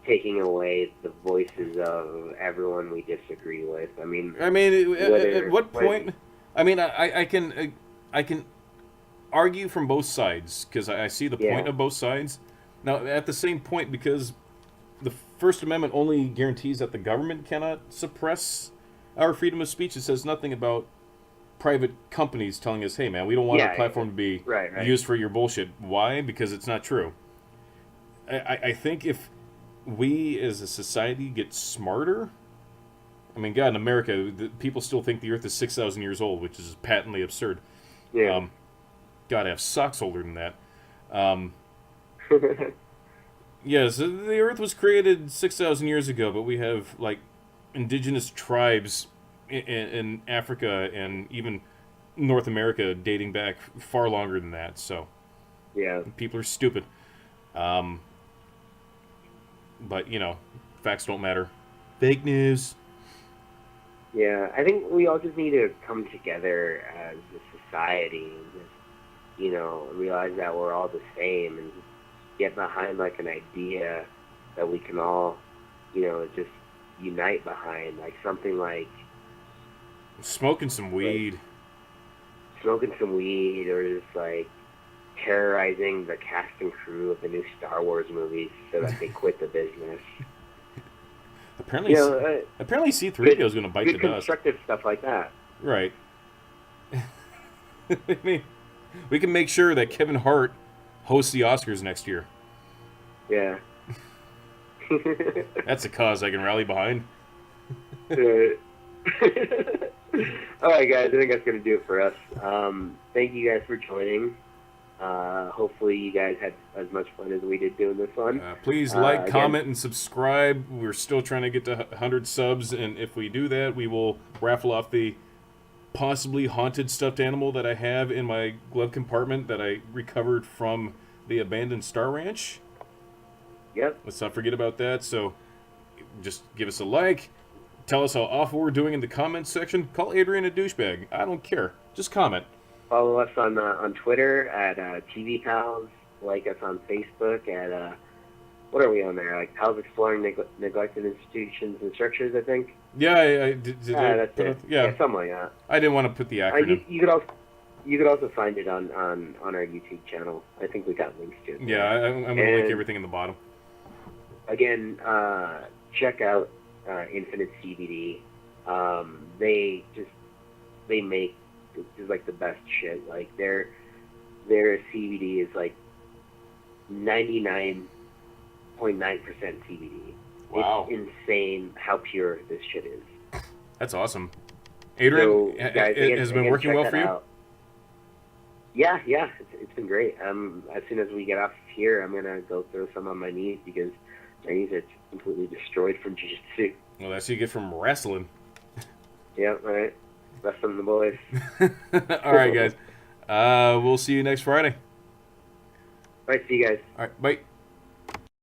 taking away the voices of everyone we disagree with. I mean, at what point? I mean, I can argue from both sides because I see the point of both sides. Now, at the same point, because the First Amendment only guarantees that the government cannot suppress our freedom of speech. It says nothing about private companies telling us, hey, man, we don't want our platform to be used for your bullshit. Why? Because it's not true. I think if we as a society get smarter, I mean, God, in America, people still think the Earth is 6,000 years old, which is patently absurd. Yeah. God, I have socks older than that. Yes, the Earth was created 6,000 years ago, but we have, like, indigenous tribes in Africa and even North America dating back far longer than that, so... Yeah. People are stupid. But, facts don't matter. Fake news. Yeah, I think we all just need to come together as a society and just, realize that we're all the same and get behind, like, an idea that we can all, just unite behind. Like, something like... Smoking some weed. Smoking some weed, or just, like, terrorizing the cast and crew of the new Star Wars movies so that they quit the business. Apparently, apparently C-3PO is going to bite the dust. Constructive stuff like that. Right. I mean, We can make sure that Kevin Hart hosts the Oscars next year. Yeah. That's a cause I can rally behind. All right, guys. I think that's going to do it for us. Thank you guys for joining. Hopefully you guys had as much fun as we did doing this one. Please like, comment, and subscribe. We're still trying to get to 100 subs, and if we do that, we will raffle off the possibly haunted stuffed animal that I have in my glove compartment that I recovered from the abandoned Star Ranch. Yep. Let's not forget about that. So just give us a like. Tell us how awful we're doing in the comments section. Call Adrian a douchebag. I don't care. Just comment. Follow us on Twitter at TV Pals. Like us on Facebook at, what are we on there? Like Pals Exploring Neglected Institutions and Structures, I think. Yeah, I did. That's it. Yeah, something like that. I didn't want to put the acronym. You could also find it on our YouTube channel. I think we got links to it. Yeah, I'm going to link everything in the bottom. Again, check out Infinite CBD. They make just like the best shit. Like their CBD is like 99.9% CBD. Wow. It's insane how pure this shit is. That's awesome. Adrian, guys, has been working well for you? Out. Yeah, it's been great. As soon as we get off here, I'm gonna go throw some on my knees because my knees are completely destroyed from jiu-jitsu. Well, that's what you get from wrestling. Yeah, all right. Rest from the boys. All right, guys. We'll see you next Friday. All right, see you guys. All right, bye.